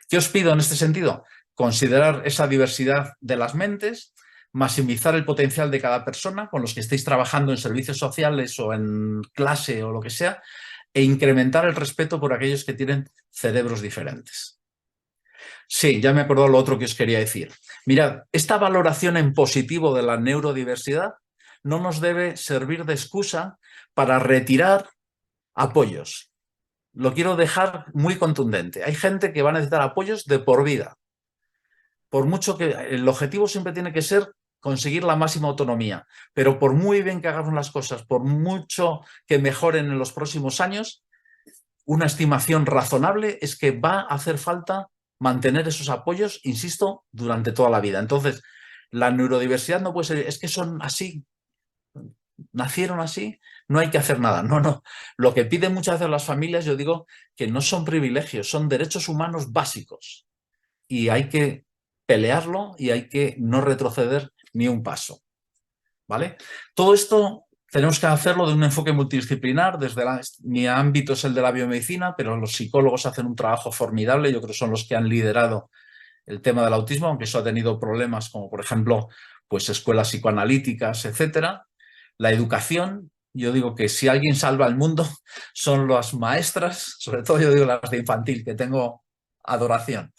¿Qué os pido en este sentido? Considerar esa diversidad de las mentes, maximizar el potencial de cada persona con los que estéis trabajando en servicios sociales o en clase o lo que sea, e incrementar el respeto por aquellos que tienen cerebros diferentes. Sí, ya me he acordado lo otro que os quería decir. Mirad, esta valoración en positivo de la neurodiversidad no nos debe servir de excusa para retirar apoyos. Lo quiero dejar muy contundente. Hay gente que va a necesitar apoyos de por vida. Por mucho que el objetivo siempre tiene que ser conseguir la máxima autonomía, pero por muy bien que hagamos las cosas, por mucho que mejoren en los próximos años, una estimación razonable es que va a hacer falta mantener esos apoyos, insisto, durante toda la vida. Entonces, la neurodiversidad no puede ser, es que son así, nacieron así, no hay que hacer nada. No, no. Lo que piden muchas veces las familias, yo digo que no son privilegios, son derechos humanos básicos. Y hay que pelearlo y hay que no retroceder ni un paso, ¿vale? Todo esto tenemos que hacerlo de un enfoque multidisciplinar. Mi ámbito es el de la biomedicina, pero los psicólogos hacen un trabajo formidable. Yo creo que son los que han liderado el tema del autismo, aunque eso ha tenido problemas como, por ejemplo, pues escuelas psicoanalíticas, etcétera. La educación, yo digo que si alguien salva al mundo son las maestras, sobre todo yo digo las de infantil, que tengo adoración.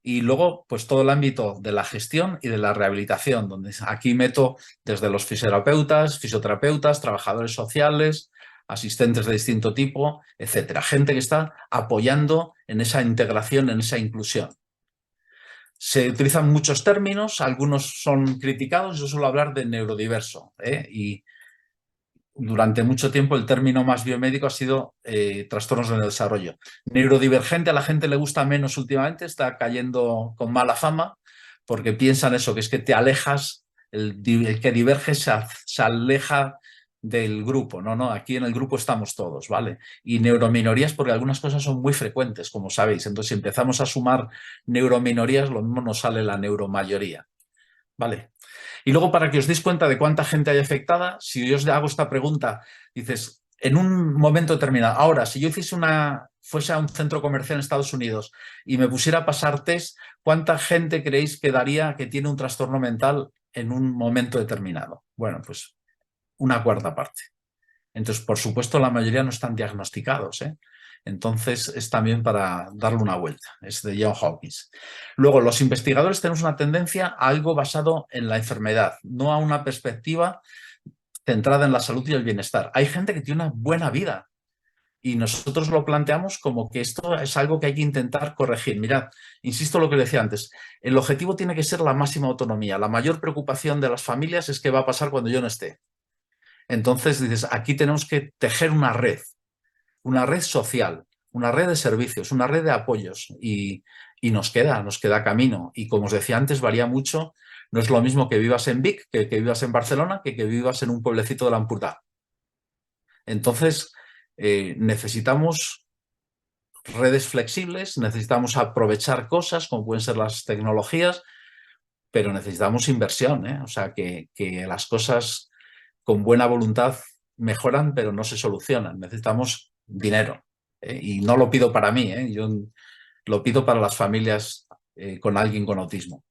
Y luego, pues todo el ámbito de la gestión y de la rehabilitación, donde aquí meto desde los fisioterapeutas, trabajadores sociales, asistentes de distinto tipo, etcétera. Gente que está apoyando en esa integración, en esa inclusión. Se utilizan muchos términos, algunos son criticados, yo suelo hablar de neurodiverso, y durante mucho tiempo el término más biomédico ha sido trastornos del desarrollo. Neurodivergente a la gente le gusta menos últimamente, está cayendo con mala fama, porque piensan eso, que es que te alejas, el que diverge se aleja del grupo. No, no, aquí en el grupo estamos todos, ¿vale? Y neurominorías porque algunas cosas son muy frecuentes, como sabéis. Entonces, si empezamos a sumar neurominorías, lo mismo nos sale la neuromayoría, ¿vale? Y luego, para que os deis cuenta de cuánta gente hay afectada, si yo os hago esta pregunta, dices, en un momento determinado, ahora, si yo fuese a un centro comercial en Estados Unidos y me pusiera a pasar test, ¿cuánta gente creéis que daría que tiene un trastorno mental en un momento determinado? Bueno, pues una cuarta parte. Entonces, por supuesto, la mayoría no están diagnosticados, ¿eh? Entonces, es también para darle una vuelta. Es de John Hopkins. Luego, los investigadores tenemos una tendencia a algo basado en la enfermedad, no a una perspectiva centrada en la salud y el bienestar. Hay gente que tiene una buena vida y nosotros lo planteamos como que esto es algo que hay que intentar corregir. Mirad, insisto en lo que decía antes, el objetivo tiene que ser la máxima autonomía. La mayor preocupación de las familias es qué va a pasar cuando yo no esté. Entonces, dices, aquí tenemos que tejer una red social, una red de servicios, una red de apoyos y nos queda camino. Y como os decía antes, varía mucho. No es lo mismo que vivas en Vic, que vivas en Barcelona, que vivas en un pueblecito de l'Empordà. Entonces, necesitamos redes flexibles, necesitamos aprovechar cosas como pueden ser las tecnologías, pero necesitamos inversión, ¿eh? O sea, que las cosas con buena voluntad mejoran, pero no se solucionan. Necesitamos dinero. Y no lo pido para mí, yo lo pido para las familias con alguien con autismo.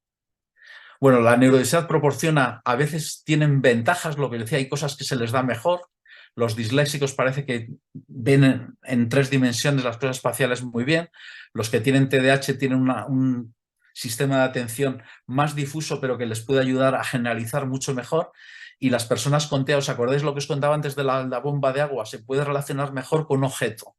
Bueno, la neurodiversidad proporciona, a veces tienen ventajas, lo que decía, hay cosas que se les da mejor. Los disléxicos parece que ven en 3 dimensiones las cosas espaciales muy bien. Los que tienen TDAH tienen un sistema de atención más difuso, pero que les puede ayudar a generalizar mucho mejor. Y las personas con TEA, ¿os acordáis lo que os contaba antes de la bomba de agua? Se puede relacionar mejor con un objeto.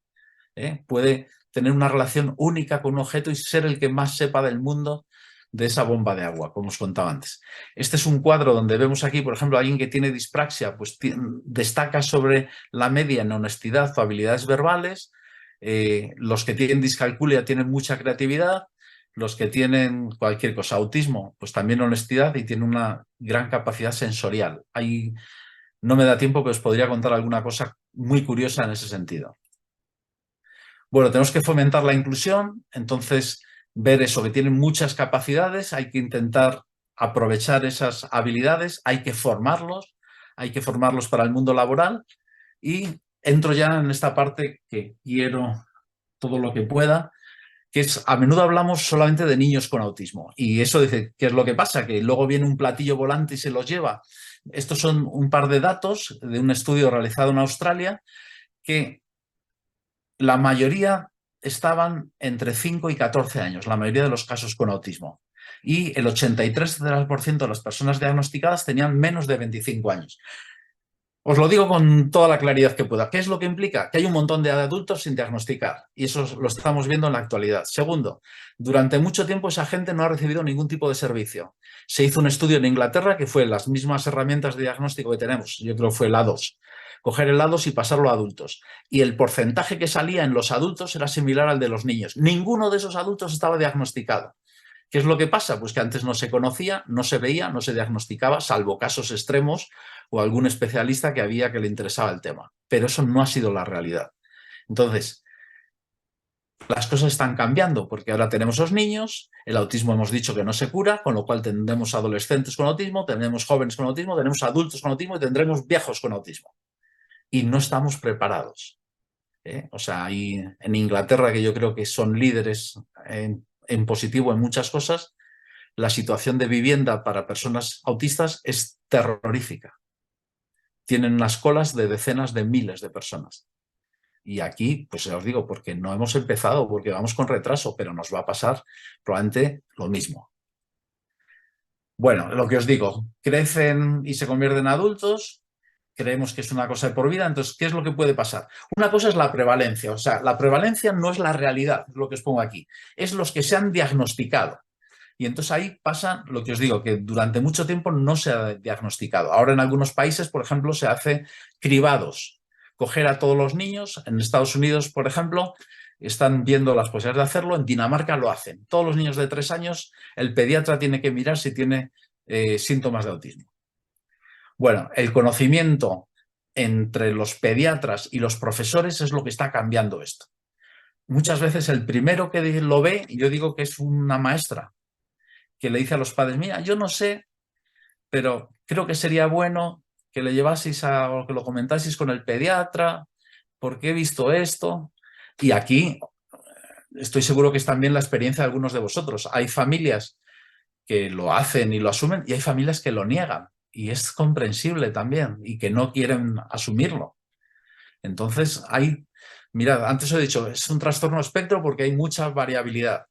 Puede tener una relación única con un objeto y ser el que más sepa del mundo de esa bomba de agua, como os contaba antes. Este es un cuadro donde vemos aquí, por ejemplo, alguien que tiene dispraxia, pues destaca sobre la media en honestidad o habilidades verbales. Los que tienen discalculia tienen mucha creatividad. Los que tienen cualquier cosa, autismo, pues también honestidad y tienen una gran capacidad sensorial. No me da tiempo, pero os podría contar alguna cosa muy curiosa en ese sentido. Bueno, tenemos que fomentar la inclusión, entonces ver eso, que tienen muchas capacidades, hay que intentar aprovechar esas habilidades, hay que formarlos para el mundo laboral y entro ya en esta parte que quiero todo lo que pueda, que es, a menudo hablamos solamente de niños con autismo y eso dice, ¿qué es lo que pasa? Que luego viene un platillo volante y se los lleva. Estos son un par de datos de un estudio realizado en Australia que la mayoría estaban entre 5 y 14 años, la mayoría de los casos con autismo. Y el 83% de las personas diagnosticadas tenían menos de 25 años. Os lo digo con toda la claridad que pueda. ¿Qué es lo que implica? Que hay un montón de adultos sin diagnosticar y eso lo estamos viendo en la actualidad. Segundo, durante mucho tiempo esa gente no ha recibido ningún tipo de servicio. Se hizo un estudio en Inglaterra que fue las mismas herramientas de diagnóstico que tenemos, yo creo que fue el A2, coger el A2 y pasarlo a adultos. Y el porcentaje que salía en los adultos era similar al de los niños. Ninguno de esos adultos estaba diagnosticado. ¿Qué es lo que pasa? Pues que antes no se conocía, no se veía, no se diagnosticaba, salvo casos extremos o algún especialista que había que le interesaba el tema. Pero eso no ha sido la realidad. Entonces, las cosas están cambiando porque ahora tenemos los niños, el autismo hemos dicho que no se cura, con lo cual tendremos adolescentes con autismo, tendremos jóvenes con autismo, tenemos adultos con autismo y tendremos viejos con autismo. Y no estamos preparados. O sea, hay en Inglaterra, que yo creo que son líderes en positivo en muchas cosas, la situación de vivienda para personas autistas es terrorífica. Tienen unas colas de decenas de miles de personas. Y aquí, pues ya os digo, porque no hemos empezado, porque vamos con retraso, pero nos va a pasar probablemente lo mismo. Bueno, lo que os digo, crecen y se convierten en adultos, creemos que es una cosa de por vida, entonces, ¿qué es lo que puede pasar? Una cosa es la prevalencia, o sea, la prevalencia no es la realidad, es lo que os pongo aquí, es los que se han diagnosticado. Y entonces ahí pasa lo que os digo, que durante mucho tiempo no se ha diagnosticado. Ahora en algunos países, por ejemplo, se hace cribados. Coger a todos los niños, en Estados Unidos, por ejemplo, están viendo las posibilidades de hacerlo, en Dinamarca lo hacen. Todos los niños de 3 años, el pediatra tiene que mirar si tiene síntomas de autismo. Bueno, el conocimiento entre los pediatras y los profesores es lo que está cambiando esto. Muchas veces el primero que lo ve, yo digo que es una maestra, que le dice a los padres, mira, yo no sé, pero creo que sería bueno que le llevaseis o que lo comentaseis con el pediatra, porque he visto esto. Y aquí estoy seguro que es también la experiencia de algunos de vosotros. Hay familias que lo hacen y lo asumen y hay familias que lo niegan. Y es comprensible también y que no quieren asumirlo. Entonces, mirad, antes os he dicho, es un trastorno espectro porque hay mucha variabilidad.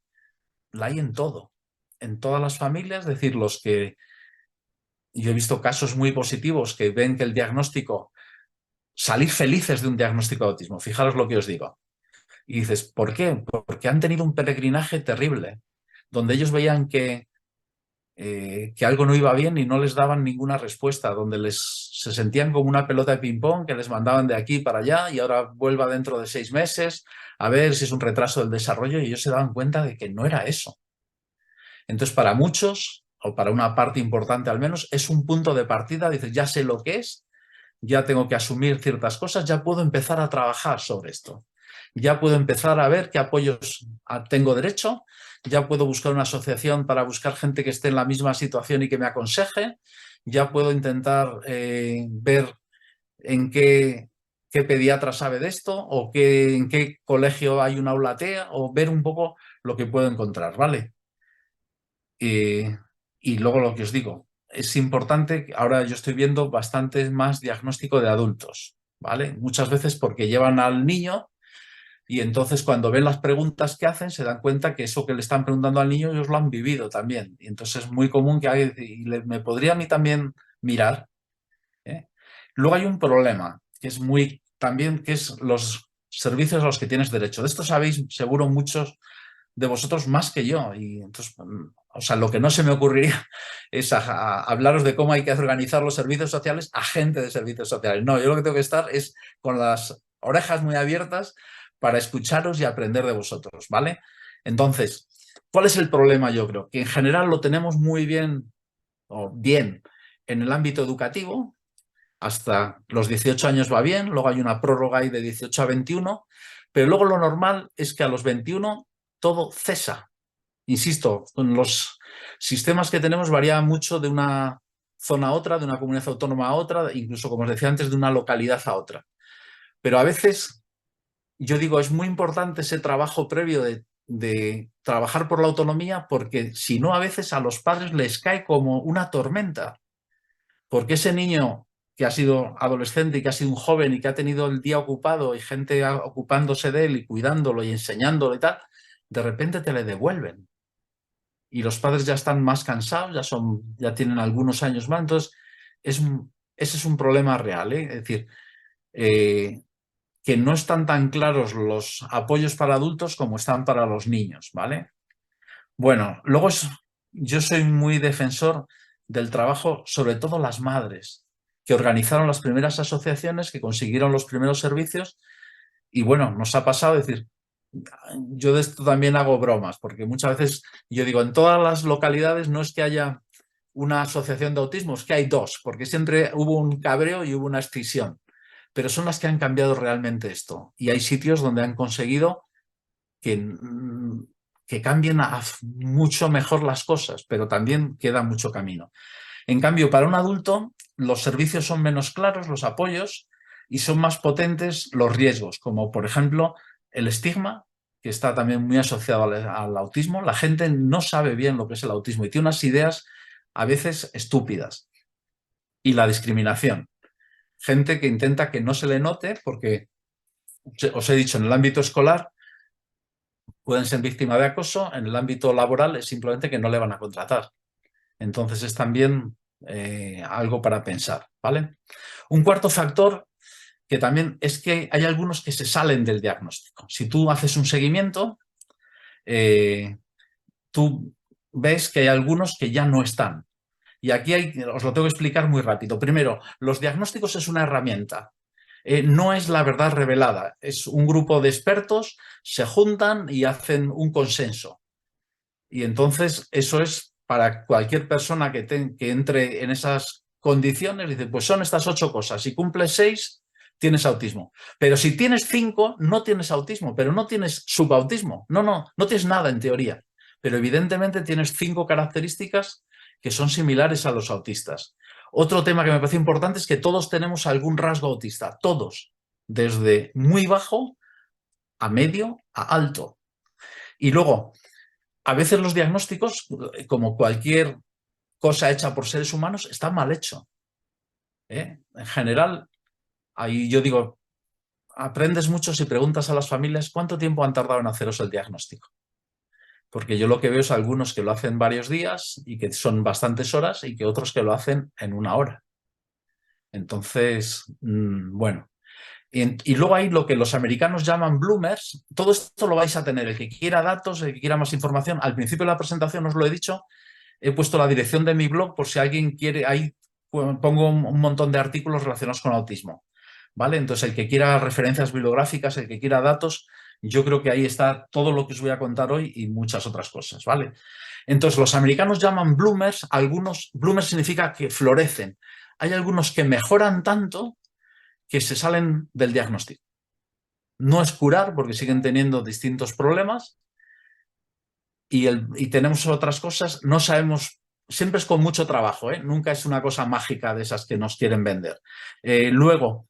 La hay en todo, en todas las familias, es decir, los que yo he visto casos muy positivos que ven que el diagnóstico, salir felices de un diagnóstico de autismo, fijaros lo que os digo. Y dices, ¿por qué? Porque han tenido un peregrinaje terrible, donde ellos veían que algo no iba bien y no les daban ninguna respuesta, donde se sentían como una pelota de ping-pong que les mandaban de aquí para allá y ahora vuelva dentro de 6 meses a ver si es un retraso del desarrollo, y ellos se daban cuenta de que no era eso. Entonces, para muchos, o para una parte importante al menos, es un punto de partida. Dices, ya sé lo que es, ya tengo que asumir ciertas cosas, ya puedo empezar a trabajar sobre esto. Ya puedo empezar a ver qué apoyos tengo derecho, ya puedo buscar una asociación para buscar gente que esté en la misma situación y que me aconseje, ya puedo intentar ver en qué pediatra sabe de esto o en qué colegio hay una aula TEA, o ver un poco lo que puedo encontrar, ¿vale? Y luego lo que os digo, es importante, ahora yo estoy viendo bastante más diagnóstico de adultos, ¿vale? Muchas veces porque llevan al niño y entonces cuando ven las preguntas que hacen se dan cuenta que eso que le están preguntando al niño ellos lo han vivido también. Y entonces es muy común que me podría a mí también mirar, ¿eh? Luego hay un problema que es también, que es los servicios a los que tienes derecho. De esto sabéis seguro muchos de vosotros más que yo. Y entonces, o sea, lo que no se me ocurriría es hablaros de cómo hay que organizar los servicios sociales a gente de servicios sociales. No, yo lo que tengo que estar es con las orejas muy abiertas para escucharos y aprender de vosotros, ¿vale? Entonces, ¿cuál es el problema? Yo creo que en general lo tenemos muy bien, o bien, en el ámbito educativo. Hasta los 18 años va bien, luego hay una prórroga ahí de 18 a 21, pero luego lo normal es que a los 21 todo cesa. Insisto, los sistemas que tenemos varían mucho de una zona a otra, de una comunidad autónoma a otra, incluso, como os decía antes, de una localidad a otra. Pero a veces, yo digo, es muy importante ese trabajo previo de trabajar por la autonomía, porque si no, a veces a los padres les cae como una tormenta, porque ese niño que ha sido adolescente y que ha sido un joven y que ha tenido el día ocupado y gente ocupándose de él y cuidándolo y enseñándolo y tal, de repente te le devuelven. Y los padres ya están más cansados, ya tienen algunos años más. Entonces, ese es un problema real, ¿eh? Es decir, que no están tan claros los apoyos para adultos como están para los niños, ¿vale? Bueno, luego yo soy muy defensor del trabajo, sobre todo las madres, que organizaron las primeras asociaciones, que consiguieron los primeros servicios. Y bueno, nos ha pasado, decir, yo de esto también hago bromas, porque muchas veces yo digo, en todas las localidades no es que haya una asociación de autismo, es que hay dos, porque siempre hubo un cabreo y hubo una escisión, pero son las que han cambiado realmente esto. Y hay sitios donde han conseguido que, que cambien mucho mejor las cosas, pero también queda mucho camino. En cambio, para un adulto, los servicios son menos claros, los apoyos, y son más potentes los riesgos, como por ejemplo el estigma, que está también muy asociado al autismo. La gente no sabe bien lo que es el autismo y tiene unas ideas a veces estúpidas. Y la discriminación. Gente que intenta que no se le note porque, os he dicho, en el ámbito escolar pueden ser víctimas de acoso, en el ámbito laboral es simplemente que no le van a contratar. Entonces es también algo para pensar, ¿vale? Un cuarto factor que también es que hay algunos que se salen del diagnóstico. Si tú haces un seguimiento, tú ves que hay algunos que ya no están. Y aquí os lo tengo que explicar muy rápido. Primero, los diagnósticos es una herramienta. No es la verdad revelada. Es un grupo de expertos, se juntan y hacen un consenso. Y entonces eso es para cualquier persona que entre en esas condiciones, dice, pues son estas 8 cosas. Si cumples 6, tienes autismo. Pero si tienes 5, no tienes autismo, pero no tienes subautismo. No tienes nada en teoría. Pero evidentemente tienes 5 características que son similares a los autistas. Otro tema que me parece importante es que todos tenemos algún rasgo autista, todos, desde muy bajo a medio a alto. Y luego, a veces los diagnósticos, como cualquier cosa hecha por seres humanos, está mal hecho. En general, ahí yo digo, aprendes mucho si preguntas a las familias cuánto tiempo han tardado en haceros el diagnóstico. Porque yo lo que veo es algunos que lo hacen varios días y que son bastantes horas y que otros que lo hacen en 1 hora. Entonces, bueno. Y luego hay lo que los americanos llaman bloomers. Todo esto lo vais a tener. El que quiera datos, el que quiera más información. Al principio de la presentación os lo he dicho. He puesto la dirección de mi blog por si alguien quiere. Ahí pongo un montón de artículos relacionados con autismo. ¿Vale? Entonces, el que quiera referencias bibliográficas, el que quiera datos, yo creo que ahí está todo lo que os voy a contar hoy y muchas otras cosas. ¿Vale? Entonces, los americanos llaman bloomers. Bloomers significa que florecen. Hay algunos que mejoran tanto que se salen del diagnóstico. No es curar porque siguen teniendo distintos problemas y tenemos otras cosas, no sabemos, siempre es con mucho trabajo, nunca es una cosa mágica de esas que nos quieren vender. Luego,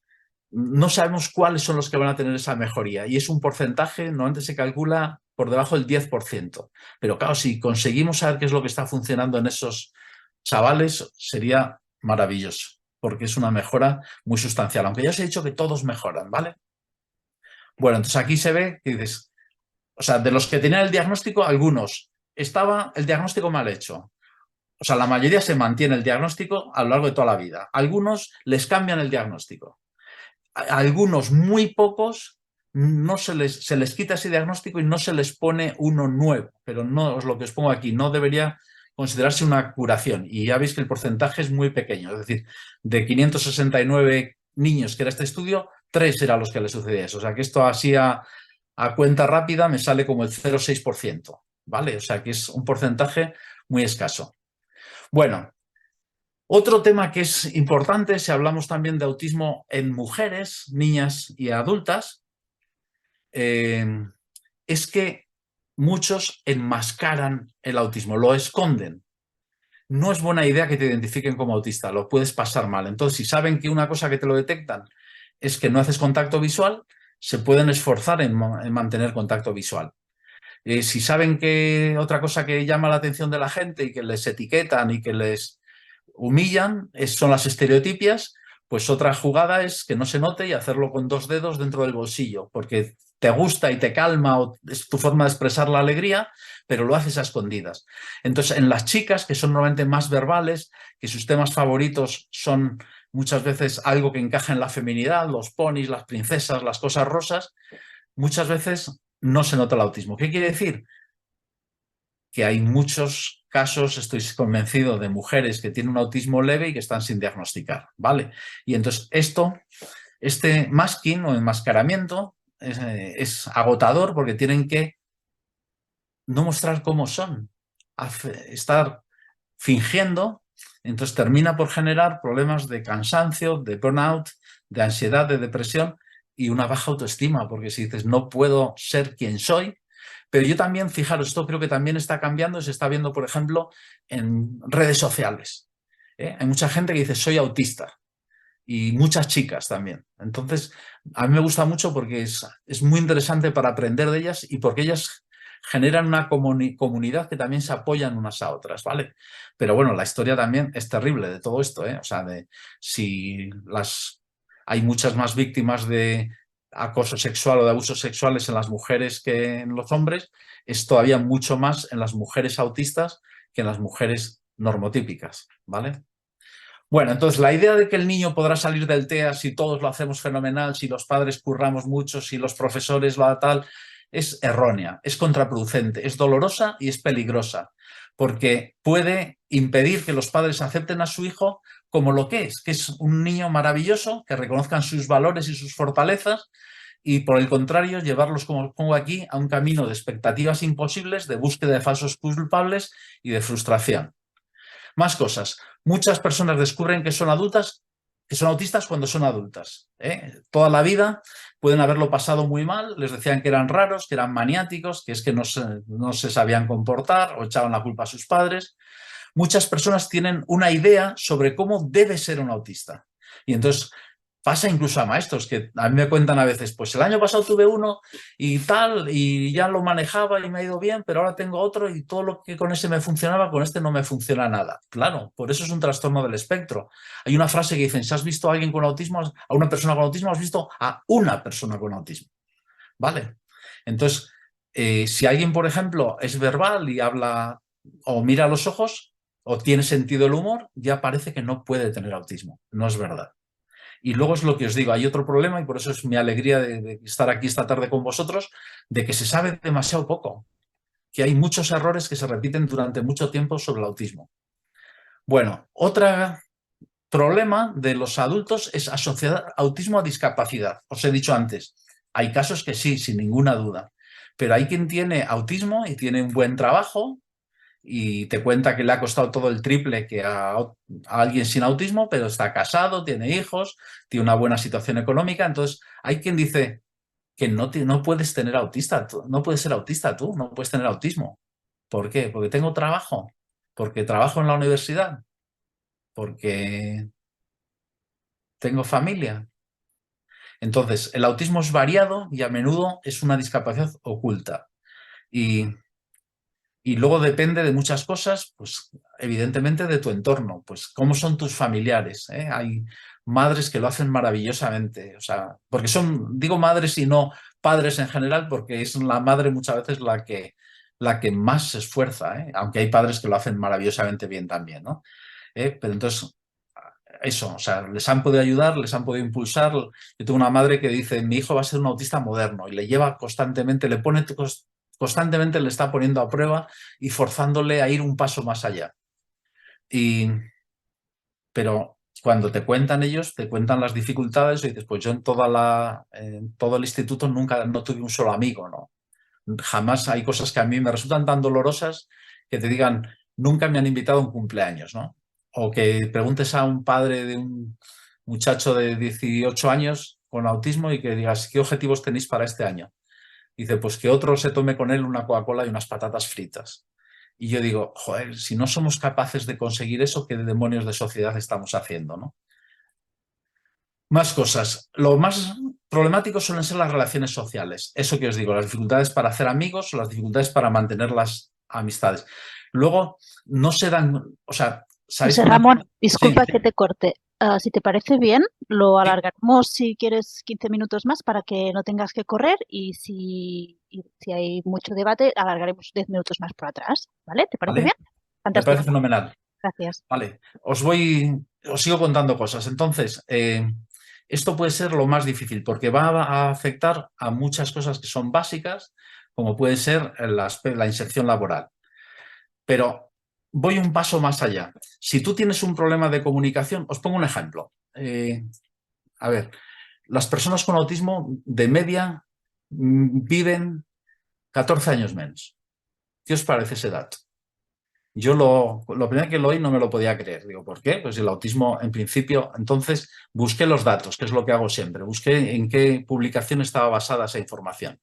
no sabemos cuáles son los que van a tener esa mejoría y es un porcentaje, normalmente se calcula por debajo del 10%. Pero claro, si conseguimos saber qué es lo que está funcionando en esos chavales, sería maravilloso, porque es una mejora muy sustancial, aunque ya os he dicho que todos mejoran, ¿vale? Bueno, entonces aquí se ve que dices, o sea, de los que tenían el diagnóstico, algunos estaba el diagnóstico mal hecho. O sea, la mayoría se mantiene el diagnóstico a lo largo de toda la vida. Algunos les cambian el diagnóstico. Algunos, muy pocos, no se les quita ese diagnóstico y no se les pone uno nuevo. Pero no es lo que os pongo aquí, no debería considerarse una curación. Y ya veis que el porcentaje es muy pequeño. Es decir, de 569 niños que era este estudio, 3 eran los que les sucedía eso. O sea, que esto así a cuenta rápida me sale como el 0,6%. ¿Vale? O sea, que es un porcentaje muy escaso. Bueno, otro tema que es importante, si hablamos también de autismo en mujeres, niñas y adultas, es que muchos enmascaran el autismo, lo esconden. No es buena idea que te identifiquen como autista, lo puedes pasar mal. Entonces, si saben que una cosa que te lo detectan es que no haces contacto visual, se pueden esforzar en mantener contacto visual. Si saben que otra cosa que llama la atención de la gente y que les etiquetan y que les humillan son las estereotipias, pues otra jugada es que no se note y hacerlo con 2 dedos dentro del bolsillo, porque te gusta y te calma o es tu forma de expresar la alegría, pero lo haces a escondidas. Entonces, en las chicas, que son normalmente más verbales, que sus temas favoritos son muchas veces algo que encaja en la feminidad, los ponis, las princesas, las cosas rosas, muchas veces no se nota el autismo. ¿Qué quiere decir? Que hay muchos casos, estoy convencido, de mujeres que tienen un autismo leve y que están sin diagnosticar, ¿vale? Y entonces este masking o enmascaramiento es agotador porque tienen que no mostrar cómo son, estar fingiendo, entonces termina por generar problemas de cansancio, de burnout, de ansiedad, de depresión y una baja autoestima, porque si dices no puedo ser quien soy. Pero yo también, fijaros, esto creo que también está cambiando y se está viendo, por ejemplo, en redes sociales. Hay mucha gente que dice soy autista y muchas chicas también. Entonces, a mí me gusta mucho porque es muy interesante para aprender de ellas y porque ellas generan una comunidad que también se apoyan unas a otras, ¿vale? Pero bueno, la historia también es terrible de todo esto, ¿eh? O sea, de si hay muchas más víctimas de acoso sexual o de abusos sexuales en las mujeres que en los hombres, es todavía mucho más en las mujeres autistas que en las mujeres normotípicas, ¿vale? Bueno, entonces la idea de que el niño podrá salir del TEA si todos lo hacemos fenomenal, si los padres curramos mucho, si los profesores lo tal, es errónea, es contraproducente, es dolorosa y es peligrosa, porque puede impedir que los padres acepten a su hijo como lo que es un niño maravilloso, que reconozcan sus valores y sus fortalezas, y por el contrario, llevarlos, como pongo aquí, a un camino de expectativas imposibles, de búsqueda de falsos culpables y de frustración. Más cosas. Muchas personas descubren que son adultas, que son autistas cuando son adultas. Toda la vida pueden haberlo pasado muy mal, les decían que eran raros, que eran maniáticos, que es que no se sabían comportar o echaban la culpa a sus padres. Muchas personas tienen una idea sobre cómo debe ser un autista. Y entonces pasa incluso a maestros que a mí me cuentan a veces, pues el año pasado tuve uno y tal, y ya lo manejaba y me ha ido bien, pero ahora tengo otro y todo lo que con ese me funcionaba, con este no me funciona nada. Claro, por eso es un trastorno del espectro. Hay una frase que dicen, si has visto a alguien con autismo, a una persona con autismo, has visto a una persona con autismo. ¿Vale? Entonces, si alguien, por ejemplo, es verbal y habla o mira a los ojos o tiene sentido del humor, ya parece que no puede tener autismo. No es verdad. Y luego es lo que os digo, hay otro problema y por eso es mi alegría de estar aquí esta tarde con vosotros, de que se sabe demasiado poco, que hay muchos errores que se repiten durante mucho tiempo sobre el autismo. Bueno, otro problema de los adultos es asociar autismo a discapacidad. Os he dicho antes, hay casos que sí, sin ninguna duda, pero hay quien tiene autismo y tiene un buen trabajo y te cuenta que le ha costado todo el triple que a alguien sin autismo, pero está casado, tiene hijos, tiene una buena situación económica. Entonces, hay quien dice que no puedes tener autista, no puedes ser autista tú, no puedes tener autismo. ¿Por qué? Porque tengo trabajo, porque trabajo en la universidad, porque tengo familia. Entonces, el autismo es variado y a menudo es una discapacidad oculta. Y luego depende de muchas cosas, pues evidentemente de tu entorno, pues cómo son tus familiares, ¿eh? Hay madres que lo hacen maravillosamente, o sea, porque digo madres y no padres en general, porque es la madre muchas veces la que más se esfuerza, ¿eh? Aunque hay padres que lo hacen maravillosamente bien también, ¿no? Pero entonces, eso, o sea, les han podido ayudar, les han podido impulsar. Yo tengo una madre que dice, mi hijo va a ser un autista moderno y le lleva constantemente, constantemente le está poniendo a prueba y forzándole a ir un paso más allá. Pero cuando te cuentan ellos, te cuentan las dificultades y dices, pues yo en todo el instituto nunca no tuve un solo amigo, ¿no? Jamás hay cosas que a mí me resultan tan dolorosas que te digan, nunca me han invitado a un cumpleaños, ¿no? O que preguntes a un padre de un muchacho de 18 años con autismo y que digas, ¿qué objetivos tenéis para este año? Dice, pues que otro se tome con él una Coca-Cola y unas patatas fritas. Y yo digo, joder, si no somos capaces de conseguir eso, ¿qué demonios de sociedad estamos haciendo, no? Más cosas. Lo más problemático suelen ser las relaciones sociales. Eso que os digo, las dificultades para hacer amigos o las dificultades para mantener las amistades. Luego, no se dan, o sea, ¿sabéis José que una... Ramón, Sí, disculpa que te corte. Si te parece bien, lo alargaremos si quieres 15 minutos más para que no tengas que correr y si hay mucho debate, alargaremos 10 minutos más por atrás. ¿Vale? ¿Te parece vale, bien? me parece Fantástico. fenomenal. Gracias. Vale, os sigo contando cosas. Entonces, esto puede ser lo más difícil porque va a afectar a muchas cosas que son básicas, como puede ser la inserción laboral. Pero voy un paso más allá. Si tú tienes un problema de comunicación, os pongo un ejemplo. A ver, las personas con autismo de media viven 14 años menos. ¿Qué os parece ese dato? Yo lo primero que lo oí no me lo podía creer. Digo, ¿por qué? Pues el autismo, en principio, entonces busqué los datos, que es lo que hago siempre. Busqué en qué publicación estaba basada esa información.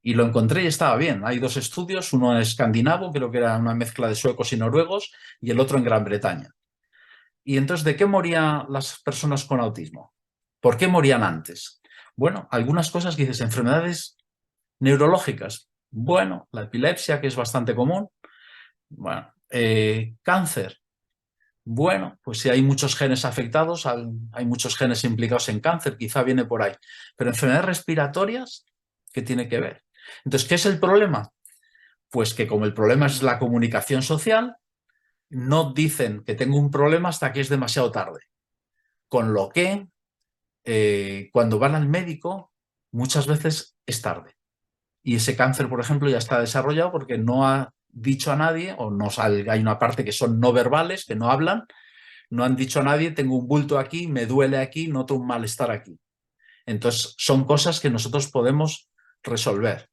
Y lo encontré y estaba bien. Hay dos estudios, uno escandinavo, creo que era una mezcla de suecos y noruegos, y el otro en Gran Bretaña. ¿Y entonces de qué morían las personas con autismo? ¿Por qué morían antes? Bueno, algunas cosas que dices, enfermedades neurológicas. Bueno, la epilepsia, que es bastante común. Bueno, cáncer. Bueno, pues si hay muchos genes afectados, hay muchos genes implicados en cáncer, quizá viene por ahí. Pero enfermedades respiratorias, ¿qué tiene que ver? Entonces, ¿qué es el problema? Pues que como el problema es la comunicación social, no dicen que tengo un problema hasta que es demasiado tarde. Con lo que cuando van al médico, muchas veces es tarde. Y ese cáncer, por ejemplo, ya está desarrollado porque no ha dicho a nadie, o no, hay una parte que son no verbales, que no hablan, no han dicho a nadie, tengo un bulto aquí, me duele aquí, noto un malestar aquí. Entonces, son cosas que nosotros podemos resolver,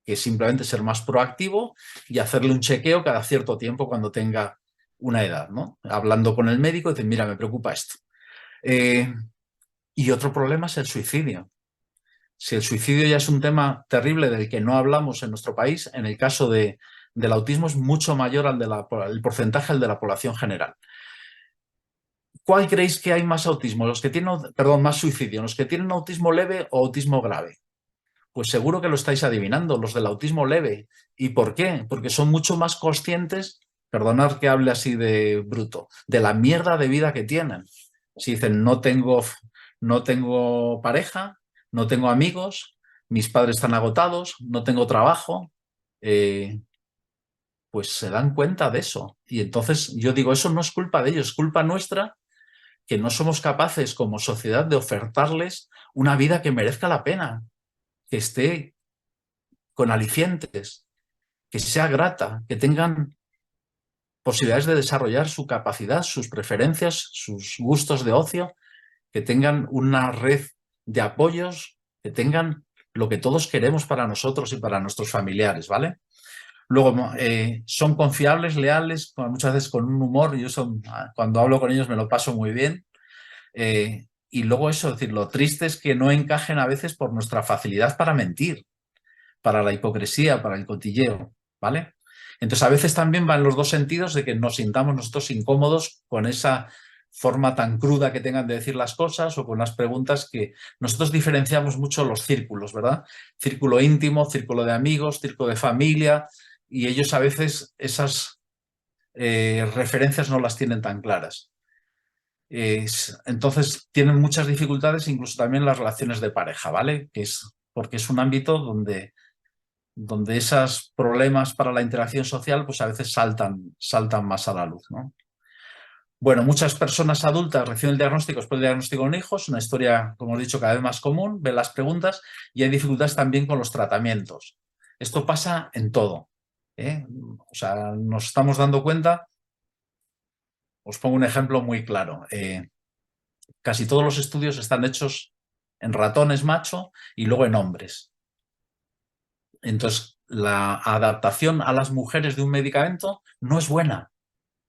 que es simplemente ser más proactivo y hacerle un chequeo cada cierto tiempo cuando tenga una edad, ¿no? Hablando con el médico, y decir, mira, me preocupa esto. Y otro problema es el suicidio. Si el suicidio ya es un tema terrible del que no hablamos en nuestro país, en el caso del autismo es mucho mayor el porcentaje al de la población general. ¿Cuál creéis que hay más autismo? Los que tienen, perdón, más suicidio, los que tienen autismo leve o autismo grave. Pues seguro que lo estáis adivinando, los del autismo leve. ¿Y por qué? Porque son mucho más conscientes, perdonad que hable así de bruto, de la mierda de vida que tienen. Si dicen, no tengo pareja, no tengo amigos, mis padres están agotados, no tengo trabajo, pues se dan cuenta de eso. Y entonces yo digo, eso no es culpa de ellos, es culpa nuestra, que no somos capaces como sociedad de ofertarles una vida que merezca la pena, que esté con alicientes, que sea grata, que tengan posibilidades de desarrollar su capacidad, sus preferencias, sus gustos de ocio, que tengan una red de apoyos, que tengan lo que todos queremos para nosotros y para nuestros familiares, ¿vale? Luego, son confiables, leales, muchas veces con un humor, cuando hablo con ellos me lo paso muy bien. Y luego eso, es decir, lo triste es que no encajen a veces por nuestra facilidad para mentir, para la hipocresía, para el cotilleo, ¿vale? Entonces a veces también va en los dos sentidos de que nos sintamos nosotros incómodos con esa forma tan cruda que tengan de decir las cosas o con las preguntas que nosotros diferenciamos mucho los círculos, ¿verdad? Círculo íntimo, círculo de amigos, círculo de familia, y ellos a veces esas referencias no las tienen tan claras. Entonces tienen muchas dificultades, incluso también las relaciones de pareja, ¿vale? Porque es un ámbito donde esos problemas para la interacción social pues a veces saltan más a la luz, ¿no? Bueno, muchas personas adultas reciben el diagnóstico después del diagnóstico en hijos, una historia, como he dicho, cada vez más común, ven las preguntas y hay dificultades también con los tratamientos. Esto pasa en todo, ¿eh? O sea, nos estamos dando cuenta, os pongo un ejemplo muy claro. Casi todos los estudios están hechos en ratones macho y luego en hombres. Entonces, la adaptación a las mujeres de un medicamento no es buena,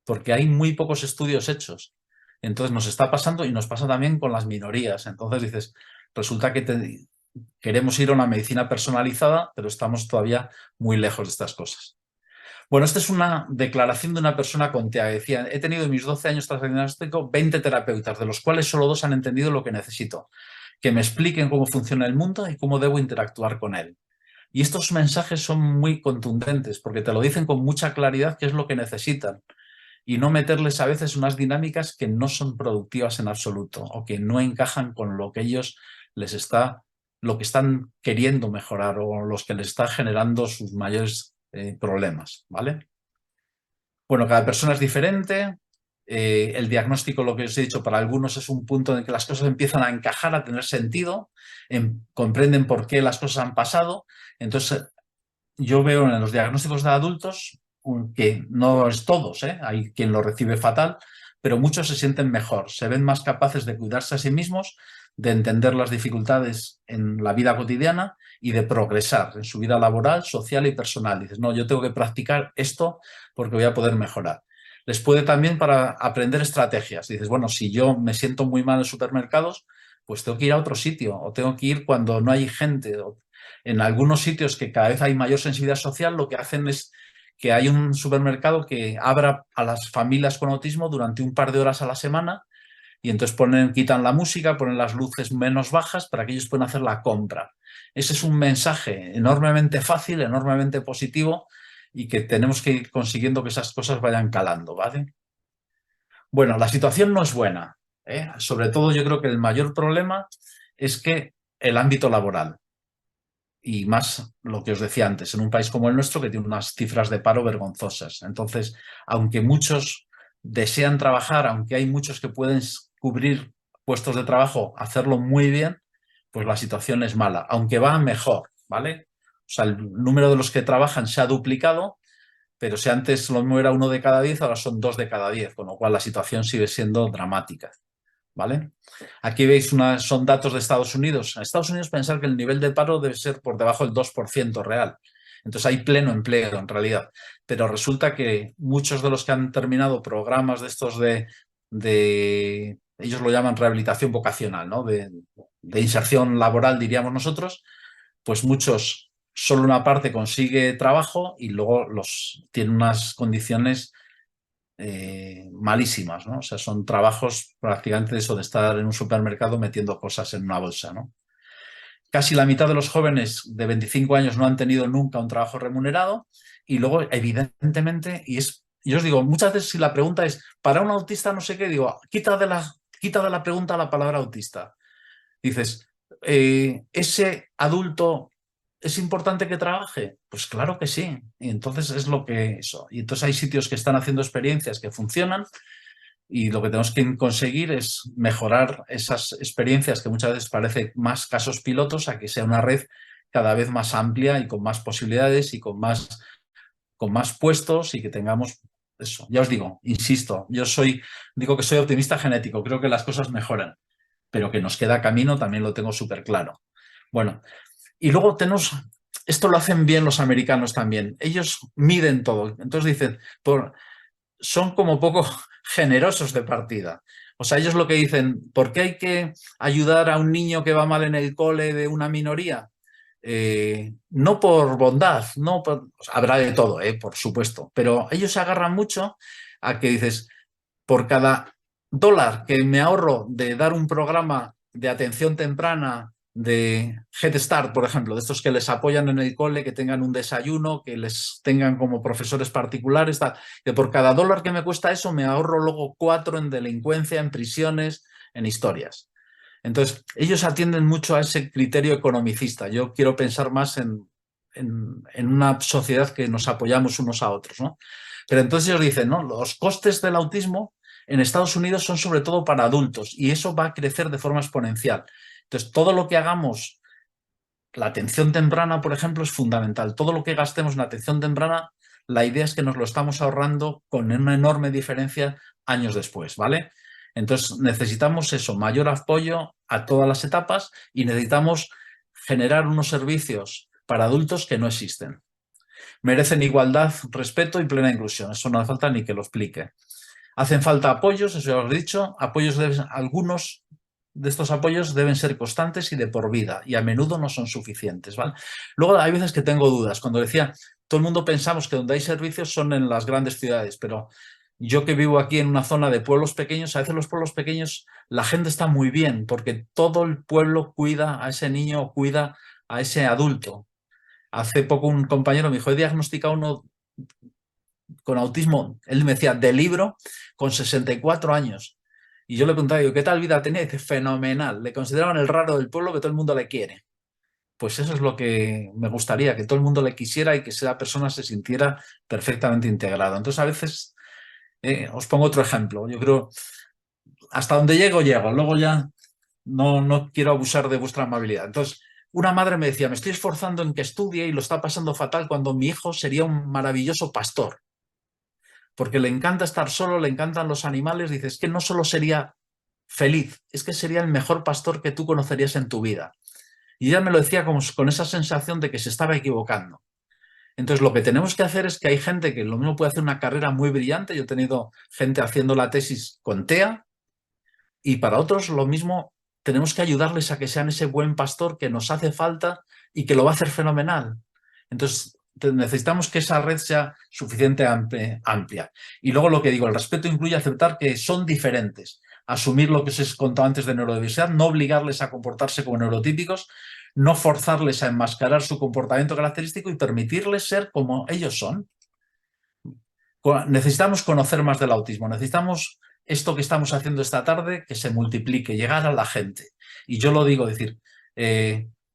porque hay muy pocos estudios hechos. Entonces nos está pasando y nos pasa también con las minorías. Entonces dices, resulta que queremos ir a una medicina personalizada, pero estamos todavía muy lejos de estas cosas. Bueno, esta es una declaración de una persona con TEA. Decía, he tenido en mis 12 años tras el diagnóstico 20 terapeutas, de los cuales solo 2 han entendido lo que necesito, que me expliquen cómo funciona el mundo y cómo debo interactuar con él. Y estos mensajes son muy contundentes porque te lo dicen con mucha claridad qué es lo que necesitan y no meterles a veces unas dinámicas que no son productivas en absoluto o que no encajan con lo que ellos lo que están queriendo mejorar o los que les está generando sus mayores problemas, ¿vale? Bueno, cada persona es diferente. El diagnóstico, lo que os he dicho, para algunos es un punto en el que las cosas empiezan a encajar, a tener sentido, comprenden por qué las cosas han pasado. Entonces, yo veo en los diagnósticos de adultos que no es todos, hay quien lo recibe fatal, pero muchos se sienten mejor, se ven más capaces de cuidarse a sí mismos, de entender las dificultades en la vida cotidiana y de progresar en su vida laboral, social y personal. Dices, no, yo tengo que practicar esto porque voy a poder mejorar. Les puede también para aprender estrategias. Dices, bueno, si yo me siento muy mal en supermercados, pues tengo que ir a otro sitio o tengo que ir cuando no hay gente. En algunos sitios que cada vez hay mayor sensibilidad social, lo que hacen es que hay un supermercado que abra a las familias con autismo durante un par de horas a la semana y entonces quitan la música, ponen las luces menos bajas para que ellos puedan hacer la compra. Ese es un mensaje enormemente fácil, enormemente positivo y que tenemos que ir consiguiendo que esas cosas vayan calando, ¿vale? Bueno, la situación no es buena, ¿eh? Sobre todo yo creo que el mayor problema es que el ámbito laboral, y más lo que os decía antes, en un país como el nuestro que tiene unas cifras de paro vergonzosas. Entonces, aunque muchos desean trabajar, aunque hay muchos que pueden cubrir puestos de trabajo, hacerlo muy bien, pues la situación es mala, aunque va mejor, ¿vale? O sea, el número de los que trabajan se ha duplicado, pero si antes lo mismo era 1 de cada 10, ahora son 2 de cada 10, con lo cual la situación sigue siendo dramática, ¿vale? Aquí veis son datos de Estados Unidos. En Estados Unidos pensar que el nivel de paro debe ser por debajo del 2% real. Entonces hay pleno empleo en realidad. Pero resulta que muchos de los que han terminado programas de estos ellos lo llaman rehabilitación vocacional, ¿no? De inserción laboral, diríamos nosotros, pues muchos, solo una parte consigue trabajo y luego tienen unas condiciones malísimas, ¿no? O sea, son trabajos prácticamente de eso de estar en un supermercado metiendo cosas en una bolsa, ¿no? Casi la mitad de los jóvenes de 25 años no han tenido nunca un trabajo remunerado y luego, evidentemente, yo os digo, muchas veces si la pregunta es, para un autista no sé qué, digo, quita de la pregunta la palabra autista. Dices, ¿ese adulto es importante que trabaje? Pues claro que sí. Y entonces es lo que eso. Y entonces hay sitios que están haciendo experiencias que funcionan y lo que tenemos que conseguir es mejorar esas experiencias que muchas veces parece más casos pilotos a que sea una red cada vez más amplia y con más posibilidades y con más puestos y que tengamos eso. Ya os digo, insisto, digo que soy optimista genético, creo que las cosas mejoran, pero que nos queda camino también lo tengo súper claro. Bueno, y luego esto lo hacen bien los americanos también, ellos miden todo, entonces dicen, son como poco generosos de partida. O sea, ellos lo que dicen, ¿por qué hay que ayudar a un niño que va mal en el cole de una minoría? No por bondad, habrá de todo, por supuesto, pero ellos se agarran mucho a que dices, por cada dólar que me ahorro de dar un programa de atención temprana de Head Start, por ejemplo, de estos que les apoyan en el cole, que tengan un desayuno, que les tengan como profesores particulares, que por cada dólar que me cuesta eso me ahorro luego 4 en delincuencia, en prisiones, en historias. Entonces, ellos atienden mucho a ese criterio economicista. Yo quiero pensar más en una sociedad que nos apoyamos unos a otros, ¿no? Pero entonces ellos dicen, ¿no? Los costes del autismo en Estados Unidos son sobre todo para adultos y eso va a crecer de forma exponencial. Entonces, todo lo que hagamos, la atención temprana, por ejemplo, es fundamental. Todo lo que gastemos en atención temprana, la idea es que nos lo estamos ahorrando con una enorme diferencia años después, ¿vale? Entonces, necesitamos eso, mayor apoyo a todas las etapas y necesitamos generar unos servicios para adultos que no existen. Merecen igualdad, respeto y plena inclusión. Eso no hace falta ni que lo explique. Hacen falta apoyos, eso ya os he dicho. Algunos de estos apoyos deben ser constantes y de por vida y a menudo no son suficientes, ¿vale? Luego hay veces que tengo dudas. Cuando decía, todo el mundo pensamos que donde hay servicios son en las grandes ciudades, pero yo que vivo aquí en una zona de pueblos pequeños, a veces los pueblos pequeños la gente está muy bien porque todo el pueblo cuida a ese niño, cuida a ese adulto. Hace poco un compañero me dijo, he diagnosticado uno con autismo, él me decía, de libro, con 64 años. Y yo le preguntaba, digo, ¿qué tal vida tenía? Y dice, fenomenal. Le consideraban el raro del pueblo que todo el mundo le quiere. Pues eso es lo que me gustaría, que todo el mundo le quisiera y que esa persona se sintiera perfectamente integrada. Entonces, a veces, os pongo otro ejemplo. Yo creo, hasta donde llego, llego. Luego ya no quiero abusar de vuestra amabilidad. Entonces, una madre me decía, me estoy esforzando en que estudie y lo está pasando fatal cuando mi hijo sería un maravilloso pastor. Porque le encanta estar solo, le encantan los animales, dices que no solo sería feliz, es que sería el mejor pastor que tú conocerías en tu vida. Y ella me lo decía con esa sensación de que se estaba equivocando. Entonces lo que tenemos que hacer es que hay gente que lo mismo puede hacer una carrera muy brillante, yo he tenido gente haciendo la tesis con TEA, y para otros lo mismo tenemos que ayudarles a que sean ese buen pastor que nos hace falta y que lo va a hacer fenomenal. Entonces necesitamos que esa red sea suficiente amplia. Y luego lo que digo, el respeto incluye aceptar que son diferentes, asumir lo que os he contado antes de neurodiversidad, no obligarles a comportarse como neurotípicos, no forzarles a enmascarar su comportamiento característico y permitirles ser como ellos son. Necesitamos conocer más del autismo, necesitamos esto que estamos haciendo esta tarde que se multiplique, llegar a la gente. Y yo lo digo, es decir,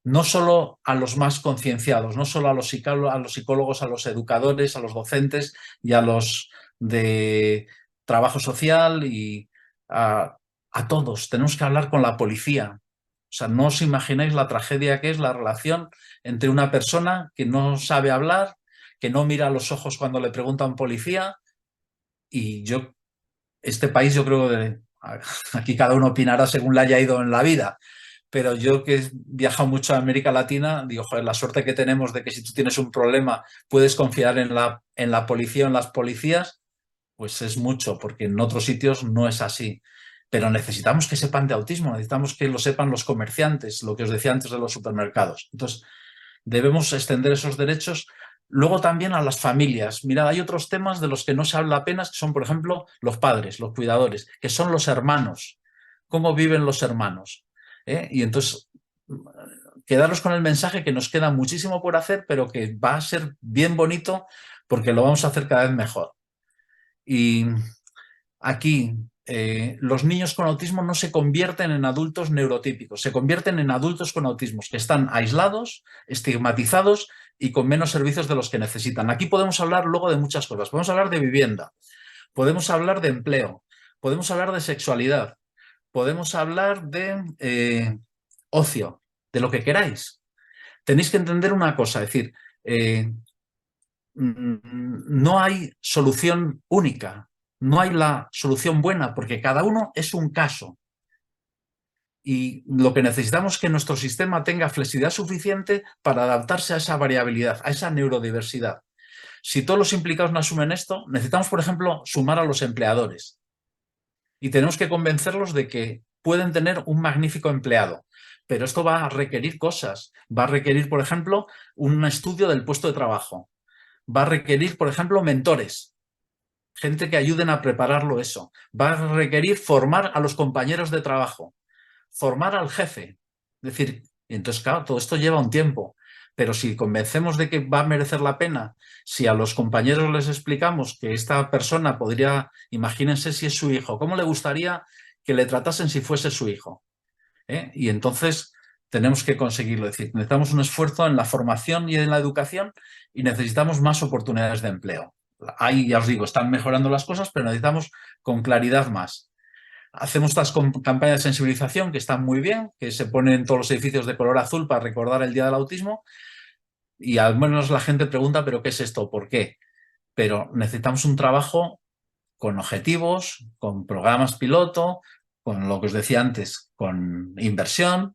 no solo a los más concienciados, no solo a los psicólogos, a los educadores, a los docentes y a los de trabajo social y a todos. Tenemos que hablar con la policía. O sea, no os imagináis la tragedia que es la relación entre una persona que no sabe hablar, que no mira a los ojos cuando le pregunta a un policía. Y este país yo creo que aquí cada uno opinará según le haya ido en la vida, pero yo que he viajado mucho a América Latina, digo, joder, la suerte que tenemos de que si tú tienes un problema puedes confiar en la policía o en las policías, pues es mucho, porque en otros sitios no es así. Pero necesitamos que sepan de autismo, necesitamos que lo sepan los comerciantes, lo que os decía antes de los supermercados. Entonces, debemos extender esos derechos. Luego también a las familias. Mirad, hay otros temas de los que no se habla apenas, que son, por ejemplo, los padres, los cuidadores, que son los hermanos. ¿Cómo viven los hermanos? Y entonces, quedaros con el mensaje que nos queda muchísimo por hacer, pero que va a ser bien bonito porque lo vamos a hacer cada vez mejor. Y aquí, los niños con autismo no se convierten en adultos neurotípicos, se convierten en adultos con autismos que están aislados, estigmatizados y con menos servicios de los que necesitan. Aquí podemos hablar luego de muchas cosas. Podemos hablar de vivienda, podemos hablar de empleo, podemos hablar de sexualidad, podemos hablar de ocio, de lo que queráis. Tenéis que entender una cosa, es decir, no hay solución única. No hay la solución buena porque cada uno es un caso. Y lo que necesitamos es que nuestro sistema tenga flexibilidad suficiente para adaptarse a esa variabilidad, a esa neurodiversidad. Si todos los implicados no asumen esto, necesitamos, por ejemplo, sumar a los empleadores. Y tenemos que convencerlos de que pueden tener un magnífico empleado. Pero esto va a requerir cosas. Va a requerir, por ejemplo, un estudio del puesto de trabajo. Va a requerir, por ejemplo, mentores. Gente que ayuden a prepararlo eso. Va a requerir formar a los compañeros de trabajo, formar al jefe. Es decir, entonces, claro, todo esto lleva un tiempo. Pero si convencemos de que va a merecer la pena, si a los compañeros les explicamos que esta persona podría, imagínense si es su hijo, ¿cómo le gustaría que le tratasen si fuese su hijo? Y entonces tenemos que conseguirlo. Es decir, necesitamos un esfuerzo en la formación y en la educación y necesitamos más oportunidades de empleo. Ahí, ya os digo, están mejorando las cosas, pero necesitamos con claridad más. Hacemos estas campañas de sensibilización que están muy bien, que se ponen en todos los edificios de color azul para recordar el Día del Autismo y al menos la gente pregunta, ¿pero qué es esto? ¿Por qué? Pero necesitamos un trabajo con objetivos, con programas piloto, con lo que os decía antes, con inversión,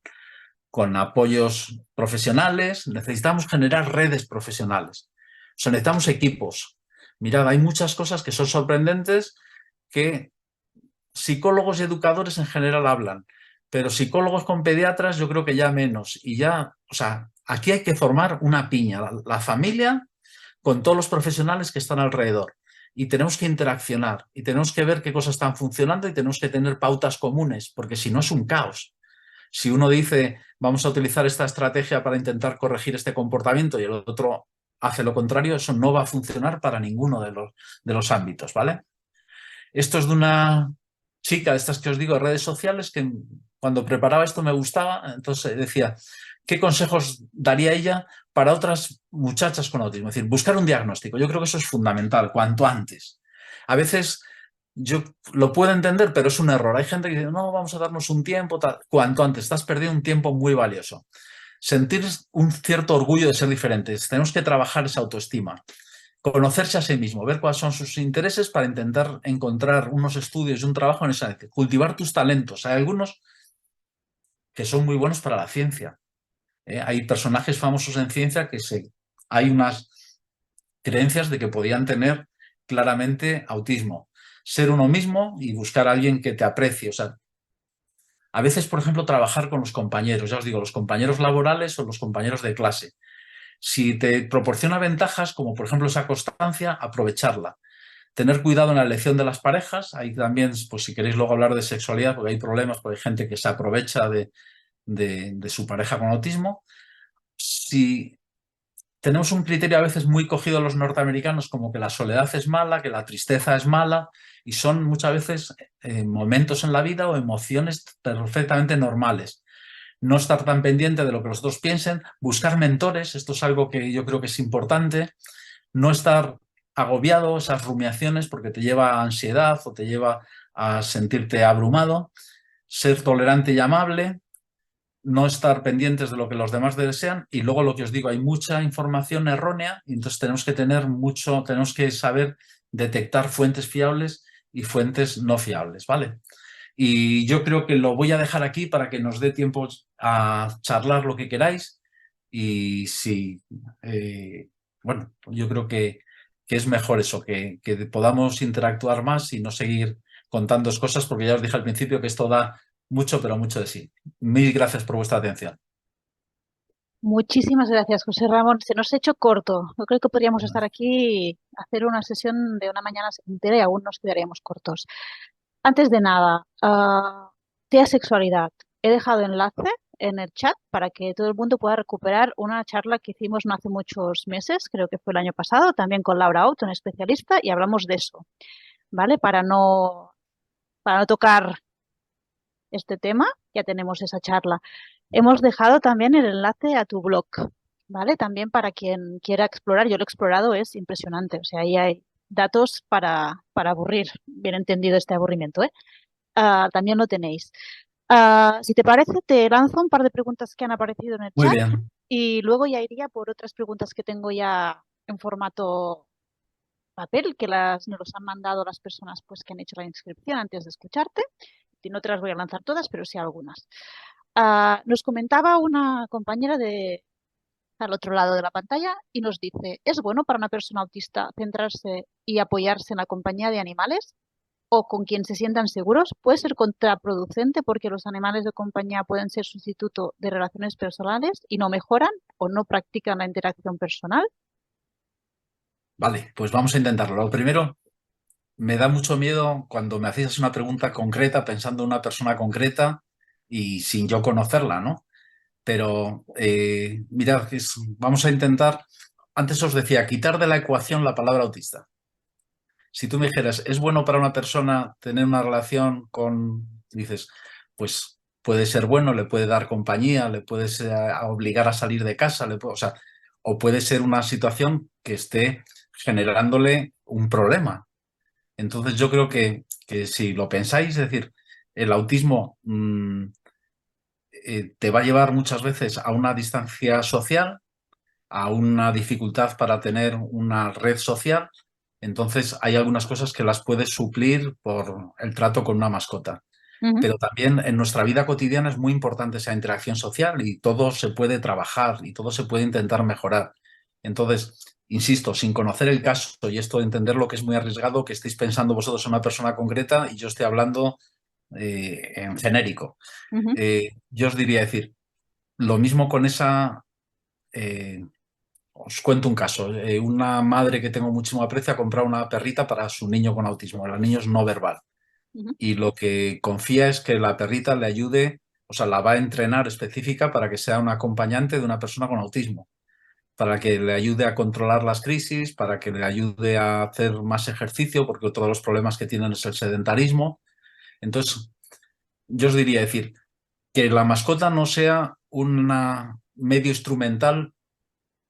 con apoyos profesionales. Necesitamos generar redes profesionales. O sea, necesitamos equipos. Mirad, hay muchas cosas que son sorprendentes que psicólogos y educadores en general hablan, pero psicólogos con pediatras yo creo que ya menos. Y ya, o sea, aquí hay que formar una piña, la familia con todos los profesionales que están alrededor. Y tenemos que interaccionar y tenemos que ver qué cosas están funcionando y tenemos que tener pautas comunes, porque si no es un caos. Si uno dice, vamos a utilizar esta estrategia para intentar corregir este comportamiento y el otro hace lo contrario, eso no va a funcionar para ninguno de los ámbitos, ¿vale? Esto es de una chica de estas que os digo, de redes sociales, que cuando preparaba esto me gustaba, entonces decía, ¿qué consejos daría ella para otras muchachas con autismo? Es decir, buscar un diagnóstico. Yo creo que eso es fundamental, cuanto antes. A veces yo lo puedo entender, pero es un error. Hay gente que dice, no, vamos a darnos un tiempo, tal. Cuanto antes, estás perdiendo un tiempo muy valioso. Sentir un cierto orgullo de ser diferentes. Tenemos que trabajar esa autoestima. Conocerse a sí mismo, ver cuáles son sus intereses para intentar encontrar unos estudios y un trabajo en esa. Cultivar tus talentos. Hay algunos que son muy buenos para la ciencia. Hay personajes famosos en ciencia que hay unas creencias de que podían tener claramente autismo. Ser uno mismo y buscar a alguien que te aprecie. O sea, a veces, por ejemplo, trabajar con los compañeros, ya os digo, los compañeros laborales o los compañeros de clase. Si te proporciona ventajas, como por ejemplo esa constancia, aprovecharla. Tener cuidado en la elección de las parejas. Ahí también, pues si queréis luego hablar de sexualidad, porque hay problemas, porque hay gente que se aprovecha de su pareja con autismo. Si tenemos un criterio a veces muy cogido los norteamericanos, como que la soledad es mala, que la tristeza es mala, y son muchas veces momentos en la vida o emociones perfectamente normales. No estar tan pendiente de lo que los otros piensen, buscar mentores, esto es algo que yo creo que es importante, no estar agobiado, esas rumiaciones, porque te lleva a ansiedad o te lleva a sentirte abrumado, ser tolerante y amable, no estar pendientes de lo que los demás desean, y luego lo que os digo, hay mucha información errónea y entonces tenemos que saber detectar fuentes fiables y fuentes no fiables, ¿vale? Y yo creo que lo voy a dejar aquí para que nos dé tiempo a charlar lo que queráis y si, bueno, yo creo que es mejor eso, que podamos interactuar más y no seguir contando cosas, porque ya os dije al principio que esto da mucho, pero mucho de sí. Mil gracias por vuestra atención. Muchísimas gracias, José Ramón. Se nos ha hecho corto. Yo creo que podríamos estar aquí, hacer una sesión de una mañana entera y aún nos quedaríamos cortos. Antes de nada, tía sexualidad. He dejado enlace en el chat para que todo el mundo pueda recuperar una charla que hicimos no hace muchos meses, creo que fue el año pasado, también con Laura Out, una especialista, y hablamos de eso, ¿vale? Para no tocar este tema, ya tenemos esa charla. Hemos dejado también el enlace a tu blog, ¿vale? También para quien quiera explorar, yo lo he explorado, es impresionante, o sea, ahí hay datos para aburrir, bien entendido este aburrimiento, ¿eh? También lo tenéis. Si te parece, te lanzo un par de preguntas que han aparecido en el Muy chat bien, y luego ya iría por otras preguntas que tengo ya en formato papel, que nos los han mandado las personas pues, que han hecho la inscripción antes de escucharte. Y no te las voy a lanzar todas, pero sí algunas. Nos comentaba una compañera al otro lado de la pantalla y nos dice, ¿es bueno para una persona autista centrarse y apoyarse en la compañía de animales o con quien se sientan seguros? Puede ser contraproducente porque los animales de compañía pueden ser sustituto de relaciones personales y no mejoran o no practican la interacción personal. vale, pues vamos a intentarlo. Lo primero, me da mucho miedo cuando me hacéis una pregunta concreta pensando en una persona concreta y sin yo conocerla, ¿no? Pero mirad, vamos a intentar, antes os decía, quitar de la ecuación la palabra autista. Si tú me dijeras, ¿es bueno para una persona tener una relación con, dices, pues puede ser bueno, le puede dar compañía, le puedes obligar a salir de casa, o sea, o puede ser una situación que esté generándole un problema. Entonces yo creo que si lo pensáis, es decir, el autismo te va a llevar muchas veces a una distancia social, a una dificultad para tener una red social. Entonces hay algunas cosas que las puedes suplir por el trato con una mascota. Ujú, Pero también en nuestra vida cotidiana es muy importante esa interacción social y todo se puede trabajar y todo se puede intentar mejorar. Entonces, insisto, sin conocer el caso y esto de entender lo que es muy arriesgado, que estéis pensando vosotros en una persona concreta y yo estoy hablando en genérico. ujú. Yo os diría decir, lo mismo con esa... eh, os cuento un caso. Una madre que tengo muchísimo aprecio ha comprado una perrita para su niño con autismo. El niño es no verbal. Ujú, Y lo que confía es que la perrita le ayude, o sea, la va a entrenar específica para que sea un acompañante de una persona con autismo, para que le ayude a controlar las crisis, para que le ayude a hacer más ejercicio, porque otro de los problemas que tienen es el sedentarismo. Entonces, yo os diría decir que la mascota no sea un medio instrumental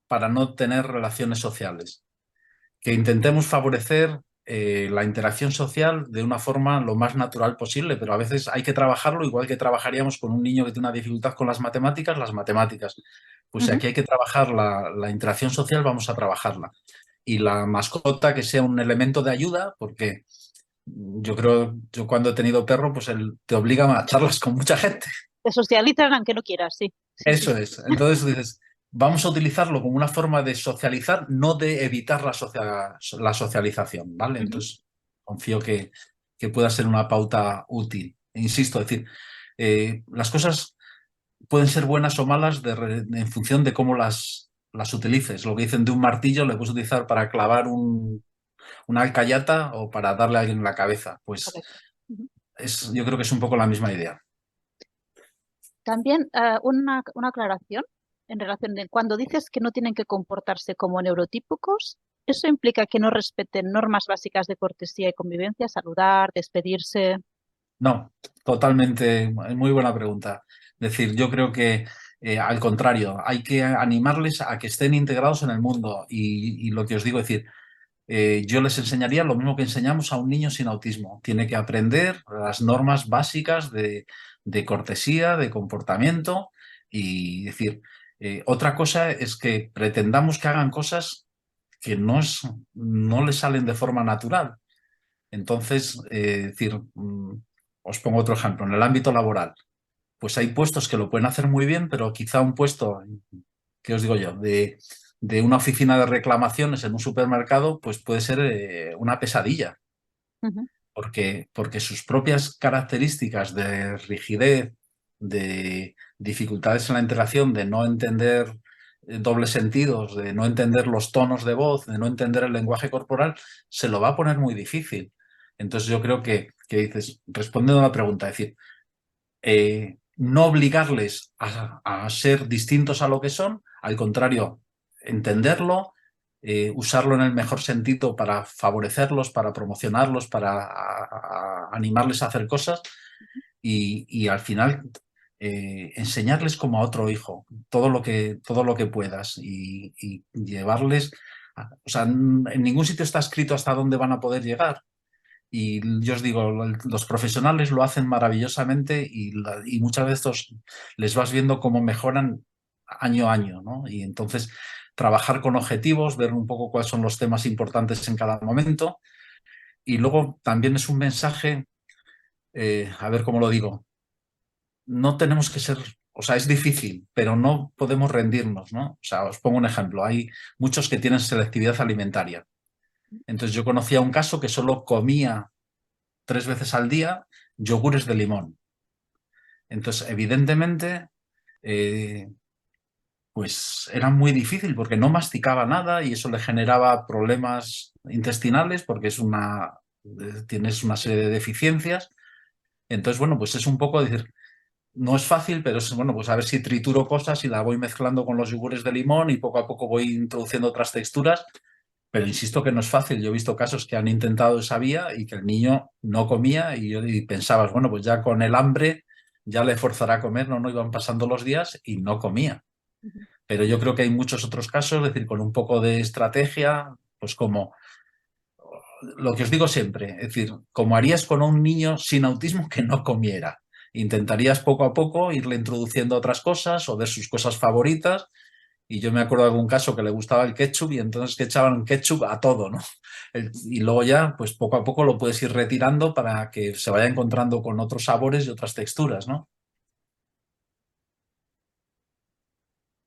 para no tener relaciones sociales, que intentemos favorecer la interacción social de una forma lo más natural posible, pero a veces hay que trabajarlo igual que trabajaríamos con un niño que tiene una dificultad con las matemáticas. Pues si ujú. aquí hay que trabajar la interacción social, vamos a trabajarla. Y la mascota que sea un elemento de ayuda, porque yo creo, yo cuando he tenido perro, pues él te obliga a charlas con mucha gente. Te socializan aunque no quieras, sí. Sí, sí. Eso es. Entonces dices, vamos a utilizarlo como una forma de socializar, no de evitar la socialización, ¿vale? Ujú, Entonces, confío que pueda ser una pauta útil. E insisto, es decir, las cosas pueden ser buenas o malas en función de cómo las las utilices. Lo que dicen de un martillo lo puedes utilizar para clavar una alcayata o para darle a alguien en la cabeza. Pues Correcto. Ujú. yo creo que es un poco la misma idea. También una aclaración en relación de cuando dices que no tienen que comportarse como neurotípicos, ¿eso implica que no respeten normas básicas de cortesía y convivencia, saludar, despedirse? No, totalmente, muy buena pregunta. Es decir, yo creo que al contrario, hay que animarles a que estén integrados en el mundo y lo que os digo, es decir, yo les enseñaría lo mismo que enseñamos a un niño sin autismo. Tiene que aprender las normas básicas de cortesía, de comportamiento y decir, otra cosa es que pretendamos que hagan cosas que no les salen de forma natural. Entonces, decir, os pongo otro ejemplo, en el ámbito laboral, pues hay puestos que lo pueden hacer muy bien, pero quizá un puesto, ¿qué os digo yo?, de una oficina de reclamaciones en un supermercado, pues puede ser una pesadilla, Ujú, porque sus propias características de rigidez, de dificultades en la interacción, de no entender dobles sentidos, de no entender los tonos de voz, de no entender el lenguaje corporal, se lo va a poner muy difícil. Entonces yo creo que dices, respondiendo a la pregunta, es decir, no obligarles a ser distintos a lo que son, al contrario, entenderlo, usarlo en el mejor sentido para favorecerlos, para promocionarlos, para animarles a hacer cosas y al final enseñarles como a otro hijo todo lo que puedas y llevarles, o sea, en ningún sitio está escrito hasta dónde van a poder llegar. Y yo os digo, los profesionales lo hacen maravillosamente y muchas veces les vas viendo cómo mejoran año a año, ¿no? Y entonces trabajar con objetivos, ver un poco cuáles son los temas importantes en cada momento. Y luego también es un mensaje, a ver cómo lo digo, no tenemos que ser, o sea, es difícil, pero no podemos rendirnos, ¿no? O sea, os pongo un ejemplo, hay muchos que tienen selectividad alimentaria. Entonces yo conocía un caso que solo comía 3 veces al día yogures de limón. Entonces, evidentemente, eh, pues era muy difícil porque no masticaba nada y eso le generaba problemas intestinales porque tienes una serie de deficiencias. Entonces, bueno, pues es un poco decir, no es fácil, pero es bueno, pues a ver si trituro cosas y la voy mezclando con los yogures de limón y poco a poco voy introduciendo otras texturas. Pero insisto que no es fácil. Yo he visto casos que han intentado esa vía y que el niño no comía y pensabas, bueno, pues ya con el hambre ya le forzará a comer, no iban pasando los días y no comía. ujú. Pero yo creo que hay muchos otros casos, es decir, con un poco de estrategia, pues como lo que os digo siempre, es decir, como harías con un niño sin autismo que no comiera. Intentarías poco a poco irle introduciendo otras cosas o ver sus cosas favoritas y yo me acuerdo de algún caso que le gustaba el ketchup y entonces que echaban ketchup a todo, ¿no? Y luego ya, pues poco a poco lo puedes ir retirando para que se vaya encontrando con otros sabores y otras texturas, ¿no?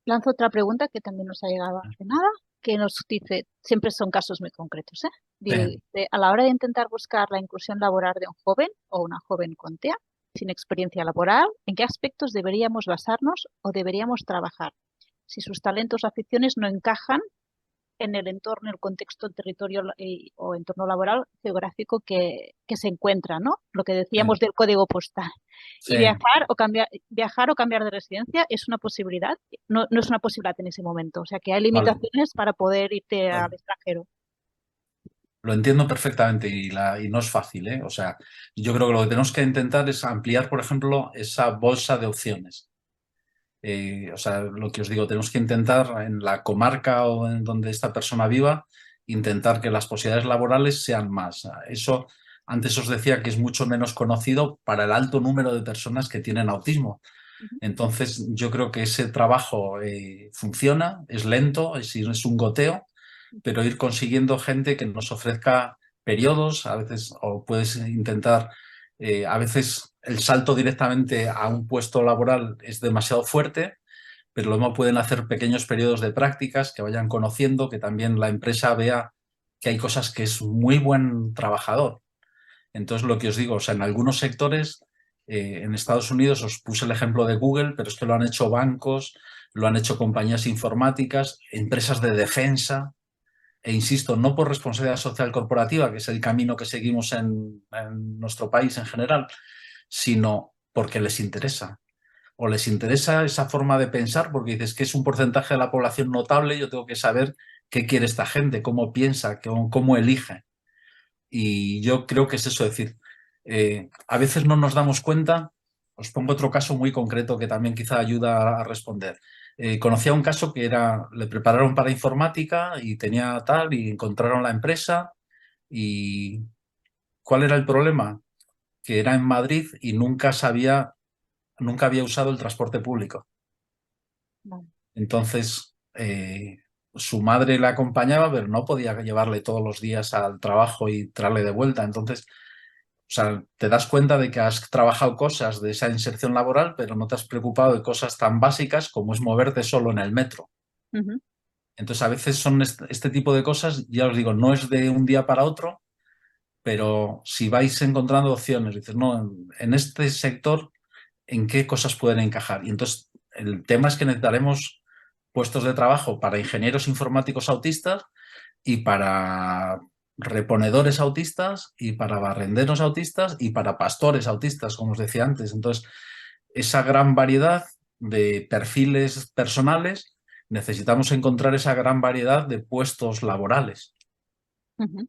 Lanzo otra pregunta que también nos ha llegado hace nada, que nos dice, siempre son casos muy concretos, ¿eh? Sí. Dice, a la hora de intentar buscar la inclusión laboral de un joven o una joven con TEA, sin experiencia laboral, ¿en qué aspectos deberíamos basarnos o deberíamos trabajar? Si sus talentos o aficiones no encajan en el entorno, el contexto, el territorio o entorno laboral geográfico que se encuentra, ¿no? Lo que decíamos Sí, del código postal. Y sí, viajar o cambiar de residencia es una posibilidad, no es una posibilidad en ese momento. O sea que hay vale. limitaciones para poder irte al Vale. extranjero. Lo entiendo perfectamente y no es fácil, ¿eh? O sea, yo creo que lo que tenemos que intentar es ampliar, por ejemplo, esa bolsa de opciones. O sea, lo que os digo, tenemos que intentar en la comarca o en donde esta persona viva, intentar que las posibilidades laborales sean más. Eso antes os decía que es mucho menos conocido para el alto número de personas que tienen autismo. Ujú, Entonces, yo creo que ese trabajo funciona, es lento, es un goteo, pero ir consiguiendo gente que nos ofrezca periodos, a veces, o puedes intentar, a veces el salto directamente a un puesto laboral es demasiado fuerte, pero luego pueden hacer pequeños periodos de prácticas que vayan conociendo, que también la empresa vea que hay cosas que es muy buen trabajador. Entonces, lo que os digo, o sea, en algunos sectores, en Estados Unidos os puse el ejemplo de Google, pero es que lo han hecho bancos, lo han hecho compañías informáticas, empresas de defensa, e insisto, no por responsabilidad social corporativa, que es el camino que seguimos en nuestro país en general, sino porque les interesa. O les interesa esa forma de pensar porque dices que es un porcentaje de la población notable, yo tengo que saber qué quiere esta gente, cómo piensa, cómo elige. Y yo creo que es eso, es decir, a veces no nos damos cuenta. Os pongo otro caso muy concreto que también quizá ayuda a responder. Conocía un caso que le prepararon para informática y tenía tal, y encontraron la empresa. ¿Y cuál era el problema? Que era en Madrid y nunca había usado el transporte público. Vale. Entonces, su madre la acompañaba, pero no podía llevarle todos los días al trabajo y traerle de vuelta. Entonces, o sea, te das cuenta de que has trabajado cosas de esa inserción laboral, pero no te has preocupado de cosas tan básicas como es moverte solo en el metro. Ujú. Entonces, a veces son este tipo de cosas, ya os digo, no es de un día para otro, pero si vais encontrando opciones, dices, no, en este sector, ¿en qué cosas pueden encajar? Y entonces, el tema es que necesitaremos puestos de trabajo para ingenieros informáticos autistas y para reponedores autistas y para barrenderos autistas y para pastores autistas, como os decía antes. Entonces, esa gran variedad de perfiles personales, necesitamos encontrar esa gran variedad de puestos laborales. Ujú.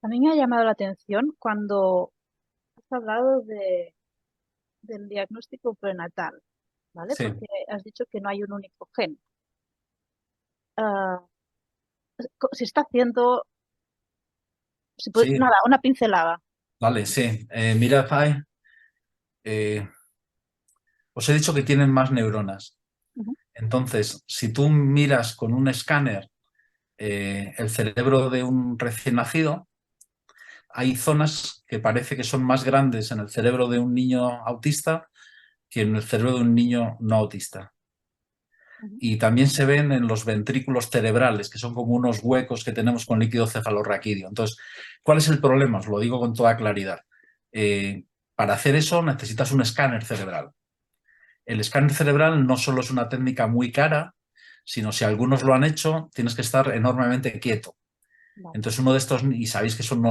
A mí me ha llamado la atención cuando has hablado del diagnóstico prenatal, ¿vale? Sí, Porque has dicho que no hay un único gen. Ah, se está haciendo, sí, nada, una pincelada. vale, sí. Mirad, eh, os he dicho que tienen más neuronas. Ujú, Entonces, si tú miras con un escáner el cerebro de un recién nacido, hay zonas que parece que son más grandes en el cerebro de un niño autista que en el cerebro de un niño no autista. ujú, Y también se ven en los ventrículos cerebrales, que son como unos huecos que tenemos con líquido cefalorraquídeo. Entonces, ¿cuál es el problema? Os lo digo con toda claridad. Para hacer eso necesitas un escáner cerebral. El escáner cerebral no solo es una técnica muy cara, sino si algunos lo han hecho, tienes que estar enormemente quieto. vale. Entonces uno de estos, y sabéis que son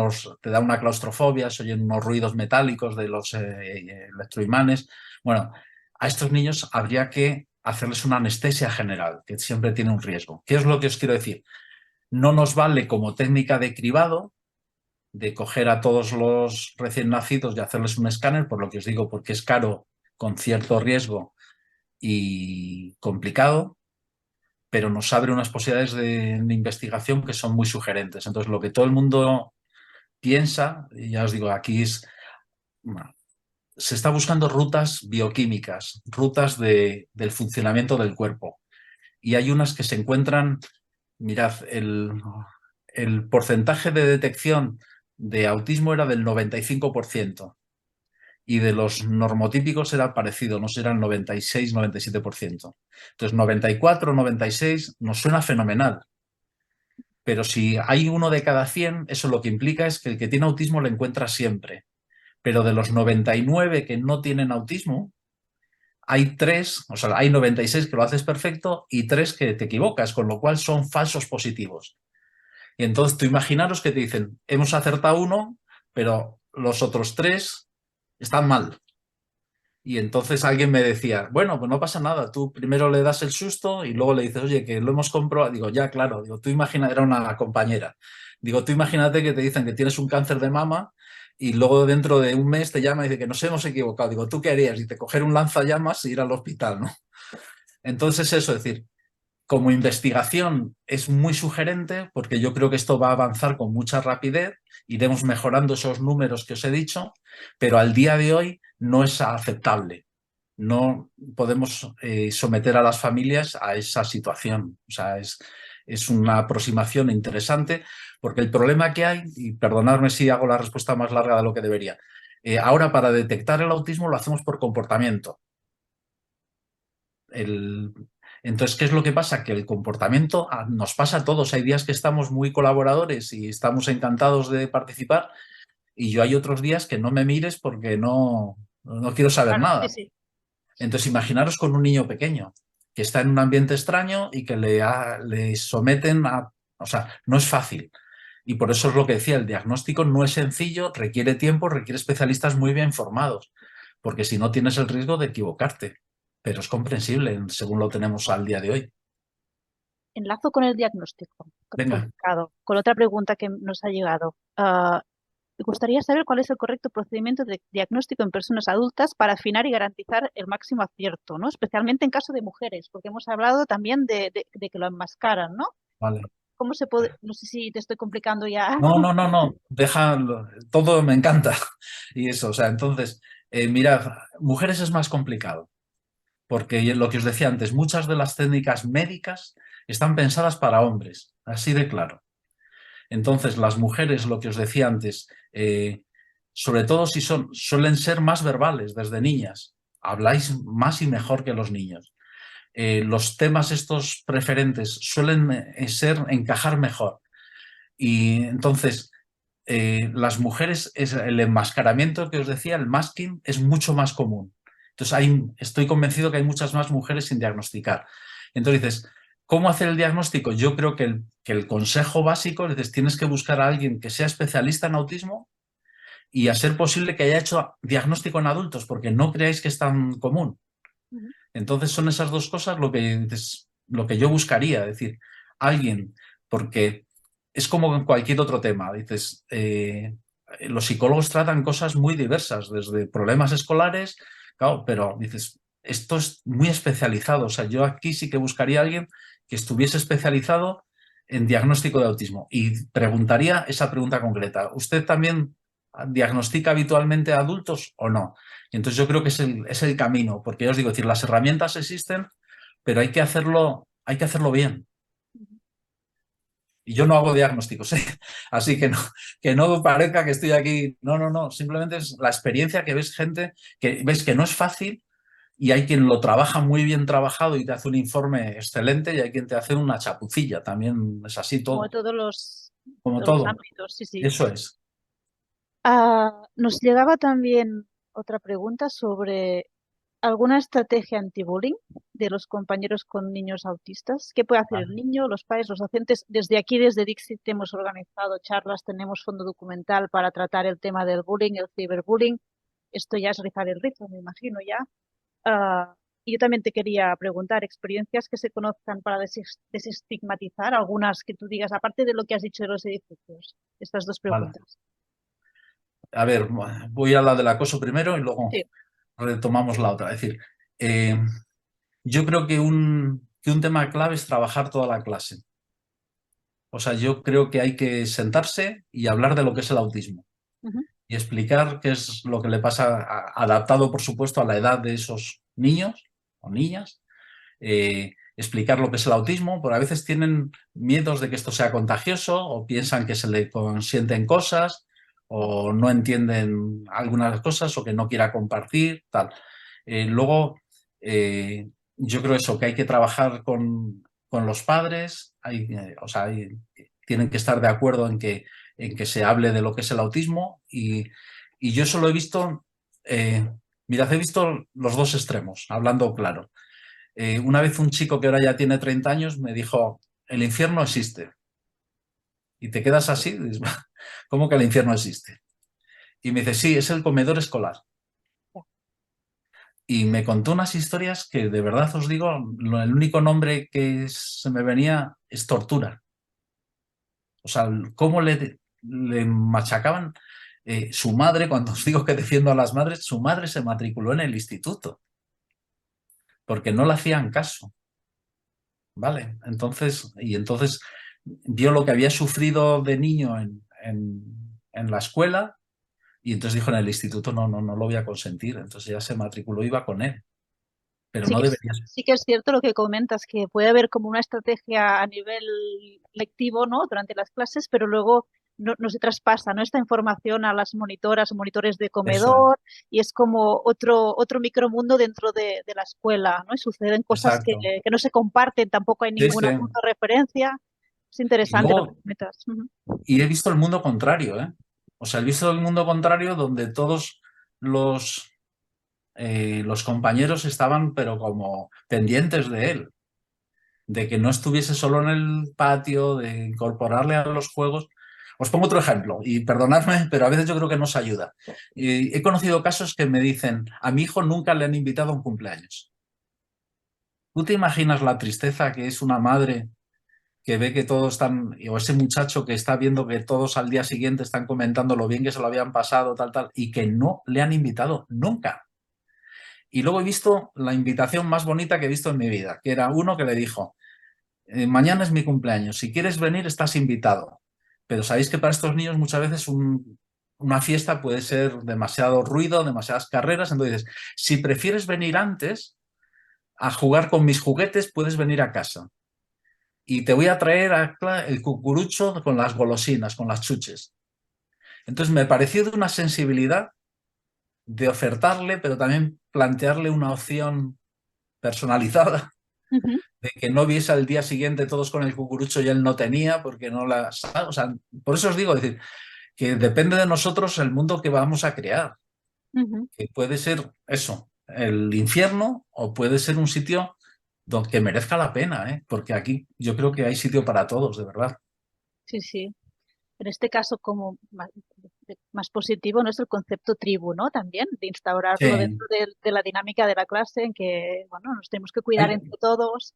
te da una claustrofobia, se oyen unos ruidos metálicos de los electroimanes. Bueno, a estos niños habría que hacerles una anestesia general, que siempre tiene un riesgo. ¿Qué es lo que os quiero decir? No nos vale como técnica de cribado, de coger a todos los recién nacidos y hacerles un escáner, por lo que os digo, porque es caro, con cierto riesgo y complicado, pero nos abre unas posibilidades de investigación que son muy sugerentes. Entonces, lo que todo el mundo piensa, y ya os digo, aquí bueno, se está buscando rutas bioquímicas, rutas del funcionamiento del cuerpo. Y hay unas que se encuentran, mirad, el porcentaje de detección de autismo era del 95% y de los normotípicos era parecido, no sé, era el 96-97%. Entonces, 94, 96 nos suena fenomenal. Pero si hay uno de cada 100, eso lo que implica es que el que tiene autismo lo encuentra siempre. Pero de los 99 que no tienen autismo, hay 3, o sea, hay 96 que lo haces perfecto y 3 que te equivocas, con lo cual son falsos positivos. Y entonces tú imaginaros que te dicen, hemos acertado uno, pero los otros 3 están mal. Y entonces alguien me decía, bueno, pues no pasa nada, tú primero le das el susto y luego le dices, oye, que lo hemos comprobado. Digo, ya, claro, digo, tú imagina, era una compañera. Digo, tú imagínate que te dicen que tienes un cáncer de mama y luego dentro de un mes te llama y dice que nos hemos equivocado. Digo, ¿tú qué harías? Y te coger un lanzallamas e ir al hospital, ¿no? Entonces eso, es decir, como investigación es muy sugerente porque yo creo que esto va a avanzar con mucha rapidez, iremos mejorando esos números que os he dicho, pero al día de hoy no es aceptable. No podemos someter a las familias a esa situación. O sea, es una aproximación interesante porque el problema que hay, y perdonadme si hago la respuesta más larga de lo que debería, ahora para detectar el autismo lo hacemos por comportamiento. El, entonces, ¿qué es lo que pasa? Que el comportamiento nos pasa a todos. Hay días que estamos muy colaboradores y estamos encantados de participar y yo hay otros días que no me mires porque no quiero saber Claro, sí, nada. sí. Entonces, imaginaros con un niño pequeño que está en un ambiente extraño y que le someten a... O sea, no es fácil. Y por eso es lo que decía, el diagnóstico no es sencillo, requiere tiempo, requiere especialistas muy bien formados, porque si no tienes el riesgo de equivocarte. Pero es comprensible según lo tenemos al día de hoy. Enlazo con el diagnóstico, Venga, complicado. Con otra pregunta que nos ha llegado. Me gustaría saber cuál es el correcto procedimiento de diagnóstico en personas adultas para afinar y garantizar el máximo acierto, ¿no? Especialmente en caso de mujeres, porque hemos hablado también de que lo enmascaran, ¿no? vale. ¿Cómo se puede? No sé si te estoy complicando ya. No, no, no, no, deja, todo me encanta. Y eso, o sea, entonces, mirad, mujeres es más complicado, porque lo que os decía antes, muchas de las técnicas médicas están pensadas para hombres, así de claro. Entonces, las mujeres, lo que os decía antes, sobre todo si suelen ser más verbales desde niñas, habláis más y mejor que los niños. Los temas estos preferentes suelen encajar mejor. Y entonces, las mujeres, el enmascaramiento que os decía, el masking, es mucho más común. Entonces, estoy convencido que hay muchas más mujeres sin diagnosticar. Entonces dices, ¿cómo hacer el diagnóstico? Yo creo que el consejo básico es, tienes que buscar a alguien que sea especialista en autismo y a ser posible que haya hecho diagnóstico en adultos, porque no creáis que es tan común. Ujú. Entonces son esas dos cosas lo que yo buscaría, es decir, alguien, porque es como en cualquier otro tema, dices, los psicólogos tratan cosas muy diversas, desde problemas escolares, claro, pero dices, esto es muy especializado, o sea, yo aquí sí que buscaría a alguien que estuviese especializado en diagnóstico de autismo y preguntaría esa pregunta concreta, ¿usted también diagnostica habitualmente a adultos o no? Y entonces yo creo que es el camino, porque ya os digo, es decir, las herramientas existen, pero hay que hacerlo bien. Y yo no hago diagnósticos, ¿eh? Así que no parezca que estoy aquí. No, no, no. Simplemente es la experiencia que ves gente, que ves que no es fácil y hay quien lo trabaja muy bien trabajado y te hace un informe excelente y hay quien te hace una chapucilla. También es así Como de todo, como todos los todo. ámbitos, sí, sí. Eso es. Nos llegaba también otra pregunta sobre alguna estrategia anti-bullying de los compañeros con niños autistas. ¿Qué puede hacer el Vale, niño, los padres, los docentes? Desde aquí, desde Dixit, hemos organizado charlas, tenemos fondo documental para tratar el tema del bullying, el ciberbullying. Esto ya es rizar el rizo, me imagino ya. Y yo también te quería preguntar, experiencias que se conozcan para desestigmatizar, algunas que tú digas, aparte de lo que has dicho de los edificios. Estas dos vale. preguntas. A ver, voy a la del acoso primero y luego Sí. retomamos la otra. Es decir, eh, yo creo que un tema clave es trabajar toda la clase. O sea, yo creo que hay que sentarse y hablar de lo que es el autismo Ujú. y explicar qué es lo que le pasa, adaptado, por supuesto, a la edad de esos niños o niñas. Explicar lo que es el autismo, porque a veces tienen miedos de que esto sea contagioso o piensan que se le consienten cosas o no entienden algunas cosas o que no quiera compartir, tal. Luego, yo creo eso, que hay que trabajar con los padres, o sea, tienen que estar de acuerdo en que se hable de lo que es el autismo y yo eso lo he visto, mirad, he visto los dos extremos, hablando claro. Una vez un chico que ahora ya tiene 30 años me dijo, el infierno existe. Y te quedas así, dices, ¿cómo que el infierno existe? Y me dice, sí, es el comedor escolar. Y me contó unas historias que de verdad os digo, el único nombre que se me venía es tortura. O sea, cómo le machacaban su madre, cuando os digo que defiendo a las madres, su madre se matriculó en el instituto porque no le hacían caso. ¿Vale? Entonces vio lo que había sufrido de niño en la escuela y entonces dijo en el instituto, no, no, no lo voy a consentir. Entonces ya se matriculó, iba con él, pero no debería ser. Sí que es cierto lo que comentas, que puede haber como una estrategia a nivel lectivo, ¿no? Durante las clases, pero luego no se traspasa, ¿no? Esta información a las monitoras o monitores de Eso es, comedor y es como otro micromundo dentro de la escuela, ¿no? Y suceden cosas exacto. que no se comparten, tampoco hay Sí, ninguna sí. punto de referencia. Es Y interesante lo que luego, comentas. Ujú. y he visto el mundo contrario, ¿eh? O sea, he visto el mundo contrario donde todos los los compañeros estaban pero como pendientes de él, de que no estuviese solo en el patio, de incorporarle a los juegos. Os pongo otro ejemplo, y perdonadme, pero a veces yo creo que nos ayuda. Y he conocido casos que me dicen, a mi hijo nunca le han invitado a un cumpleaños. ¿Tú te imaginas la tristeza que es una madre que ve que todos están, o ese muchacho que está viendo que todos al día siguiente están comentando lo bien que se lo habían pasado, tal, tal, y que no le han invitado nunca? Y luego he visto la invitación más bonita que he visto en mi vida, que era uno que le dijo, mañana es mi cumpleaños, si quieres venir estás invitado. Pero sabéis que para estos niños muchas veces una fiesta puede ser demasiado ruido, demasiadas carreras, entonces si prefieres venir antes a jugar con mis juguetes, puedes venir a casa. Y te voy a traer el cucurucho con las golosinas, con las chuches. Entonces me pareció de una sensibilidad de ofertarle, pero también plantearle una opción personalizada, Ujú, de que no viese al día siguiente todos con el cucurucho y él no tenía, porque no la... O sea, por eso os digo, es decir, que depende de nosotros el mundo que vamos a crear, ujú. que puede ser eso, el infierno, o puede ser un sitio donde que merezca la pena, ¿eh? Porque aquí yo creo que hay sitio para todos, de verdad. Sí, sí. En este caso, como más positivo, no es el concepto tribu, ¿no? También de instaurarlo Sí. dentro de la dinámica de la clase, en que, bueno, nos tenemos que cuidar Hay, entre todos.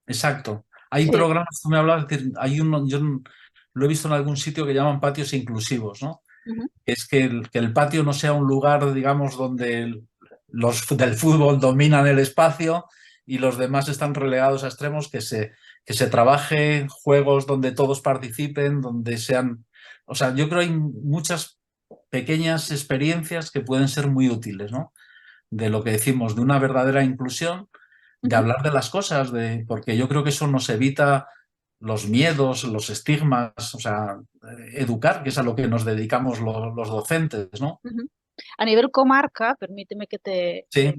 exacto. Hay Sí. programas, tú me hablabas, es decir, hay uno, yo lo he visto en algún sitio que llaman patios inclusivos, ¿no? Ujú, Es que el patio no sea un lugar, digamos, donde los del fútbol dominan el espacio y los demás están relegados a extremos, que se trabaje juegos donde todos participen, donde sean... O sea, yo creo que hay muchas pequeñas experiencias que pueden ser muy útiles, ¿no? De lo que decimos, de una verdadera inclusión, de ujú. hablar de las cosas, porque yo creo que eso nos evita los miedos, los estigmas, o sea, educar, que es a lo que nos dedicamos los docentes, ¿no? Ujú. A nivel comarca, permíteme que Sí,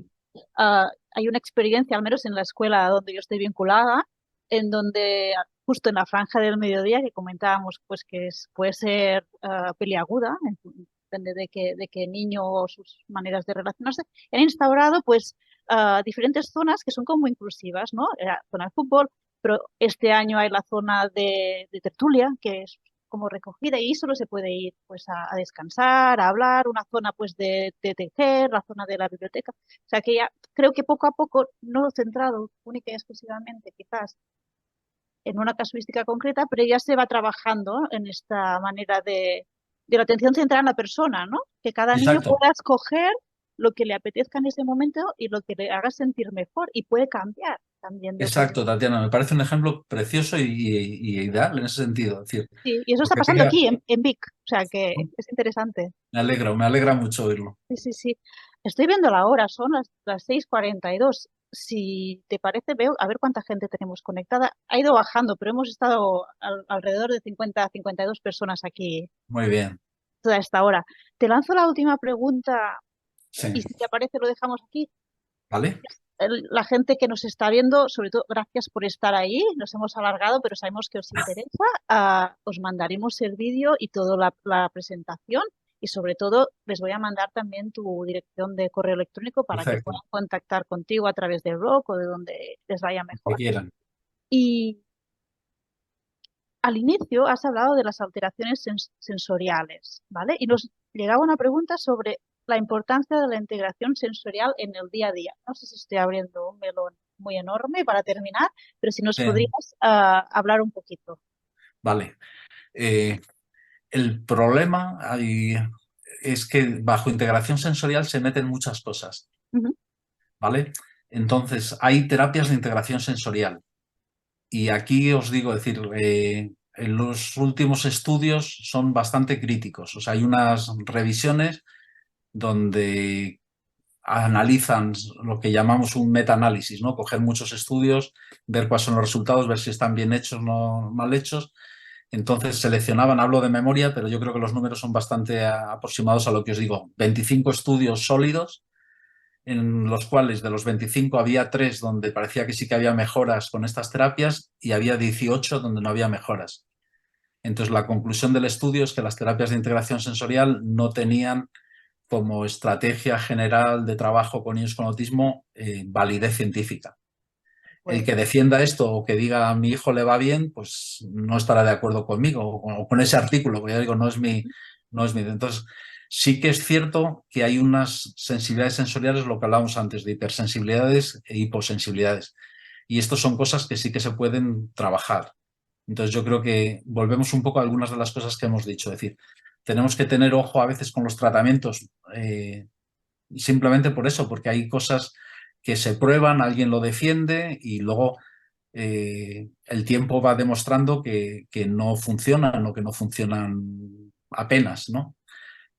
hay una experiencia, al menos en la escuela donde yo estoy vinculada, en donde justo en la franja del mediodía que comentábamos, pues que puede ser peliaguda, depende de qué niño o sus maneras de relacionarse, han instaurado pues diferentes zonas que son como inclusivas, ¿no? La zona de fútbol, pero este año hay la zona de tertulia, que es como recogida y solo se puede ir pues a descansar, a hablar, una zona pues de tejer, la zona de la biblioteca. O sea que ya creo que poco a poco, no centrado única y exclusivamente quizás en una casuística concreta, pero ya se va trabajando en esta manera de la atención centrada en la persona, ¿no? Que cada niño exacto, pueda escoger lo que le apetezca en ese momento y lo que le haga sentir mejor y puede cambiar también de opinión. exacto, Tatiana. Me parece un ejemplo precioso y ideal en ese sentido. Es decir, Sí, y eso está porque pasando aquí en Vic, o sea que es interesante. me alegra mucho oírlo. Sí, sí, sí. Estoy viendo la hora, son las 6:42. Si te parece, veo a ver cuánta gente tenemos conectada. Ha ido bajando, pero hemos estado alrededor de 50 52 personas aquí Muy bien, toda esta hora. Te lanzo la última pregunta y sí, si te parece lo dejamos aquí. ¿vale? La gente que nos está viendo, sobre todo, gracias por estar ahí. Nos hemos alargado, pero sabemos que os interesa. Os mandaremos el vídeo y toda la presentación. Y sobre todo, les voy a mandar también tu dirección de correo electrónico para que Perfecto, puedan contactar contigo a través del blog o de donde les vaya lo que mejor. quieran. Y al inicio has hablado de las alteraciones sensoriales, ¿vale? Y nos llegaba una pregunta sobre la importancia de la integración sensorial en el día a día. No sé si estoy abriendo un melón muy enorme para terminar, pero si nos Sí, podrías hablar un poquito. vale. Eh, el problema es que bajo integración sensorial se meten muchas cosas, Ujú, ¿vale? Entonces, hay terapias de integración sensorial. Y aquí os digo, es decir, en los últimos estudios son bastante críticos. O sea, hay unas revisiones donde analizan lo que llamamos un metaanálisis, ¿no? Coger muchos estudios, ver cuáles son los resultados, ver si están bien hechos o no mal hechos. Entonces seleccionaban, hablo de memoria, pero yo creo que los números son bastante aproximados a lo que os digo. 25 estudios sólidos, en los cuales de los 25 había 3 donde parecía que sí que había mejoras con estas terapias y había 18 donde no había mejoras. Entonces la conclusión del estudio es que las terapias de integración sensorial no tenían como estrategia general de trabajo con niños con autismo, validez científica. El Pues, que defienda esto o que diga a mi hijo le va bien, pues no estará de acuerdo conmigo o con ese artículo, porque ya digo, no es mi. Entonces, sí que es cierto que hay unas sensibilidades sensoriales, lo que hablábamos antes, de hipersensibilidades e hiposensibilidades. Y estas son cosas que sí que se pueden trabajar. Entonces, yo creo que volvemos un poco a algunas de las cosas que hemos dicho. Es decir, tenemos que tener ojo a veces con los tratamientos, simplemente por eso, porque hay cosas que se prueban, alguien lo defiende y luego el tiempo va demostrando que no funcionan o que no funcionan apenas, ¿no?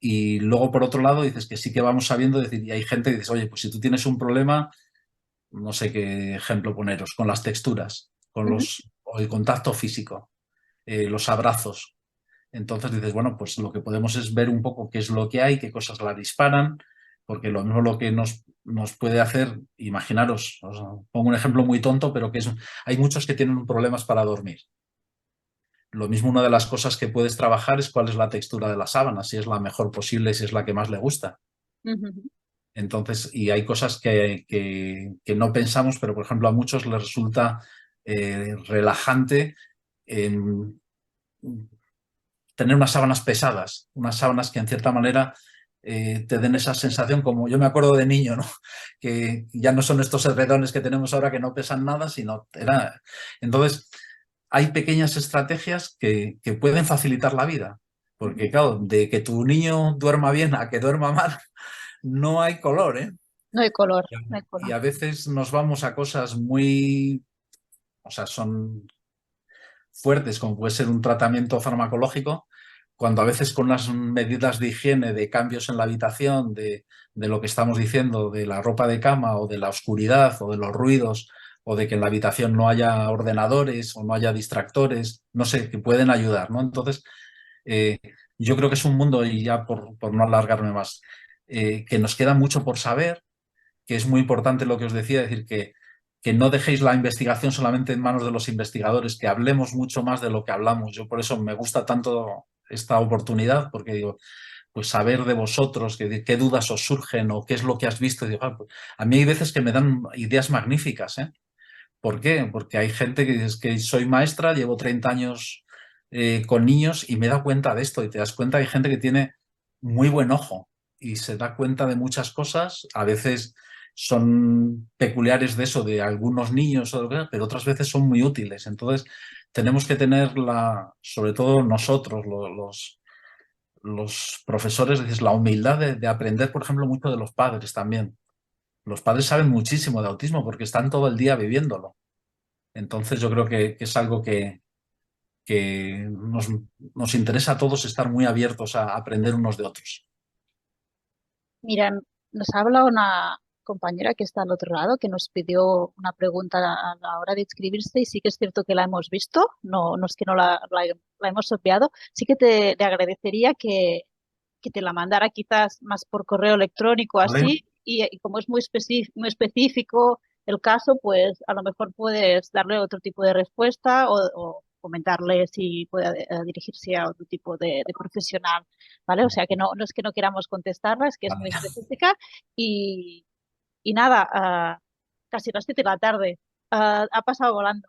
Y luego, por otro lado, dices que sí que vamos sabiendo, decir, y hay gente que dice, oye, pues si tú tienes un problema, no sé qué ejemplo poneros, con las texturas, o el contacto físico, los abrazos. Entonces dices, bueno, pues lo que podemos es ver un poco qué es lo que hay, qué cosas la disparan, porque lo mismo lo que nos puede hacer, imaginaros, os pongo un ejemplo muy tonto, pero que hay muchos que tienen problemas para dormir. Lo mismo, una de las cosas que puedes trabajar es cuál es la textura de la sábana, si es la mejor posible, si es la que más le gusta. Entonces, y hay cosas que no pensamos, pero por ejemplo a muchos les resulta relajante tener unas sábanas pesadas, unas sábanas que en cierta manera te den esa sensación, como yo me acuerdo de niño, ¿no? Que ya no son estos edredones que tenemos ahora que no pesan nada, sino era... Entonces, hay pequeñas estrategias que pueden facilitar la vida, porque claro, de que tu niño duerma bien a que duerma mal, no hay color, ¿eh? no hay color, no hay Y color. a veces nos vamos a cosas muy, o sea, son fuertes, como puede ser un tratamiento farmacológico, cuando a veces con las medidas de higiene, de cambios en la habitación, de lo que estamos diciendo, de la ropa de cama o de la oscuridad o de los ruidos o de que en la habitación no haya ordenadores o no haya distractores, no sé, que pueden ayudar, ¿no? Entonces, eh, yo creo que es un mundo, y ya por no alargarme más, que nos queda mucho por saber, que es muy importante lo que os decía, es decir, que no dejéis la investigación solamente en manos de los investigadores, que hablemos mucho más de lo que hablamos. Yo por eso me gusta tanto esta oportunidad, porque digo, pues saber de vosotros, qué dudas os surgen o qué es lo que has visto. Y digo, pues, a mí hay veces que me dan ideas magníficas, ¿eh? ¿Por qué? Porque hay gente que dice que soy maestra, llevo 30 años con niños y me he dado cuenta de esto y te das cuenta que hay gente que tiene muy buen ojo y se da cuenta de muchas cosas, a veces son peculiares de eso, de algunos niños, pero otras veces son muy útiles. Entonces tenemos que tener sobre todo nosotros, los profesores, dices, la humildad de aprender, por ejemplo, mucho de los padres también. Los padres saben muchísimo de autismo porque están todo el día viviéndolo. Entonces yo creo que es algo que nos interesa a todos estar muy abiertos a aprender unos de otros. Mira, nos habla una compañera que está al otro lado que nos pidió una pregunta a la hora de inscribirse y sí que es cierto que la hemos visto, no, no es que no la hemos obviado. Sí que te agradecería que te la mandara quizás más por correo electrónico ¿Vale? así y como es muy específico el caso, pues a lo mejor puedes darle otro tipo de respuesta o comentarle si puede dirigirse a otro tipo de profesional, ¿vale? O sea que no, no es que no queramos contestarla, es que es muy Vale. específica y, y nada, casi las 7 de la tarde. Ha pasado volando.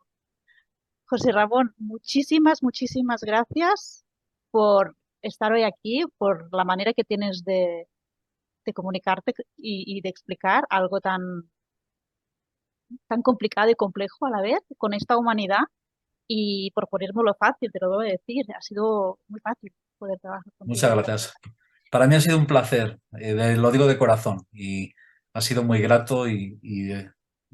José Ramón, muchísimas, muchísimas gracias por estar hoy aquí, por la manera que tienes de comunicarte y de explicar algo tan complicado y complejo a la vez, con esta humanidad, y por ponérmelo fácil, te lo voy a decir, ha sido muy fácil poder trabajar Muchas contigo. gracias. Para mí ha sido un placer, lo digo de corazón, y ha sido muy grato y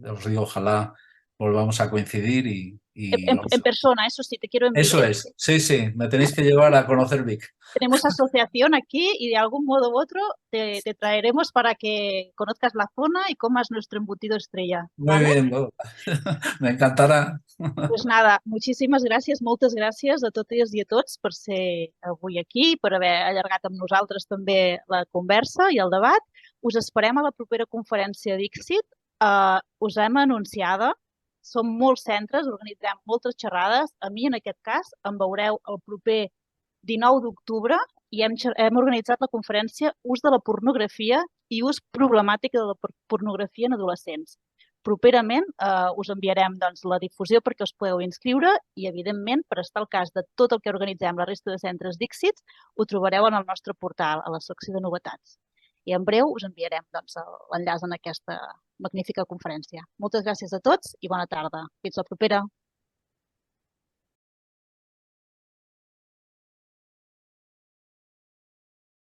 os digo, ojalá volvamos a coincidir y En persona, eso sí, te quiero Eso invitar. es, sí, sí, me tenéis que llevar a conocer Vic. Tenemos asociación aquí y de algún modo u otro te traeremos para que conozcas la zona y comas nuestro embutido estrella, Muy ¿vale? bien, me encantará. Pues nada, moltíssimes gràcies, moltes gràcies a totes i a tots per ser avui aquí, per haver allargat amb nosaltres també la conversa i el debat. Us esperem a la propera conferència d'ICSIT. Us hem anunciada, som molts centres, organitzem moltes xerrades. A mi, en aquest cas, em veureu el proper 19 d'octubre i hem organitzat la conferència Ús de la pornografia i ús problemàtic de la pornografia en adolescents. Properament us enviarem la difusió perquè us podeu inscriure i, evidentment, per estar al cas de tot el que organitzem la resta de centres Dixit, ho trobareu en el nostre portal, a la secció de novetats. I en breu us enviarem l'enllaç en aquesta magnífica conferència. Moltes gràcies a tots i bona tarda. Fins la propera.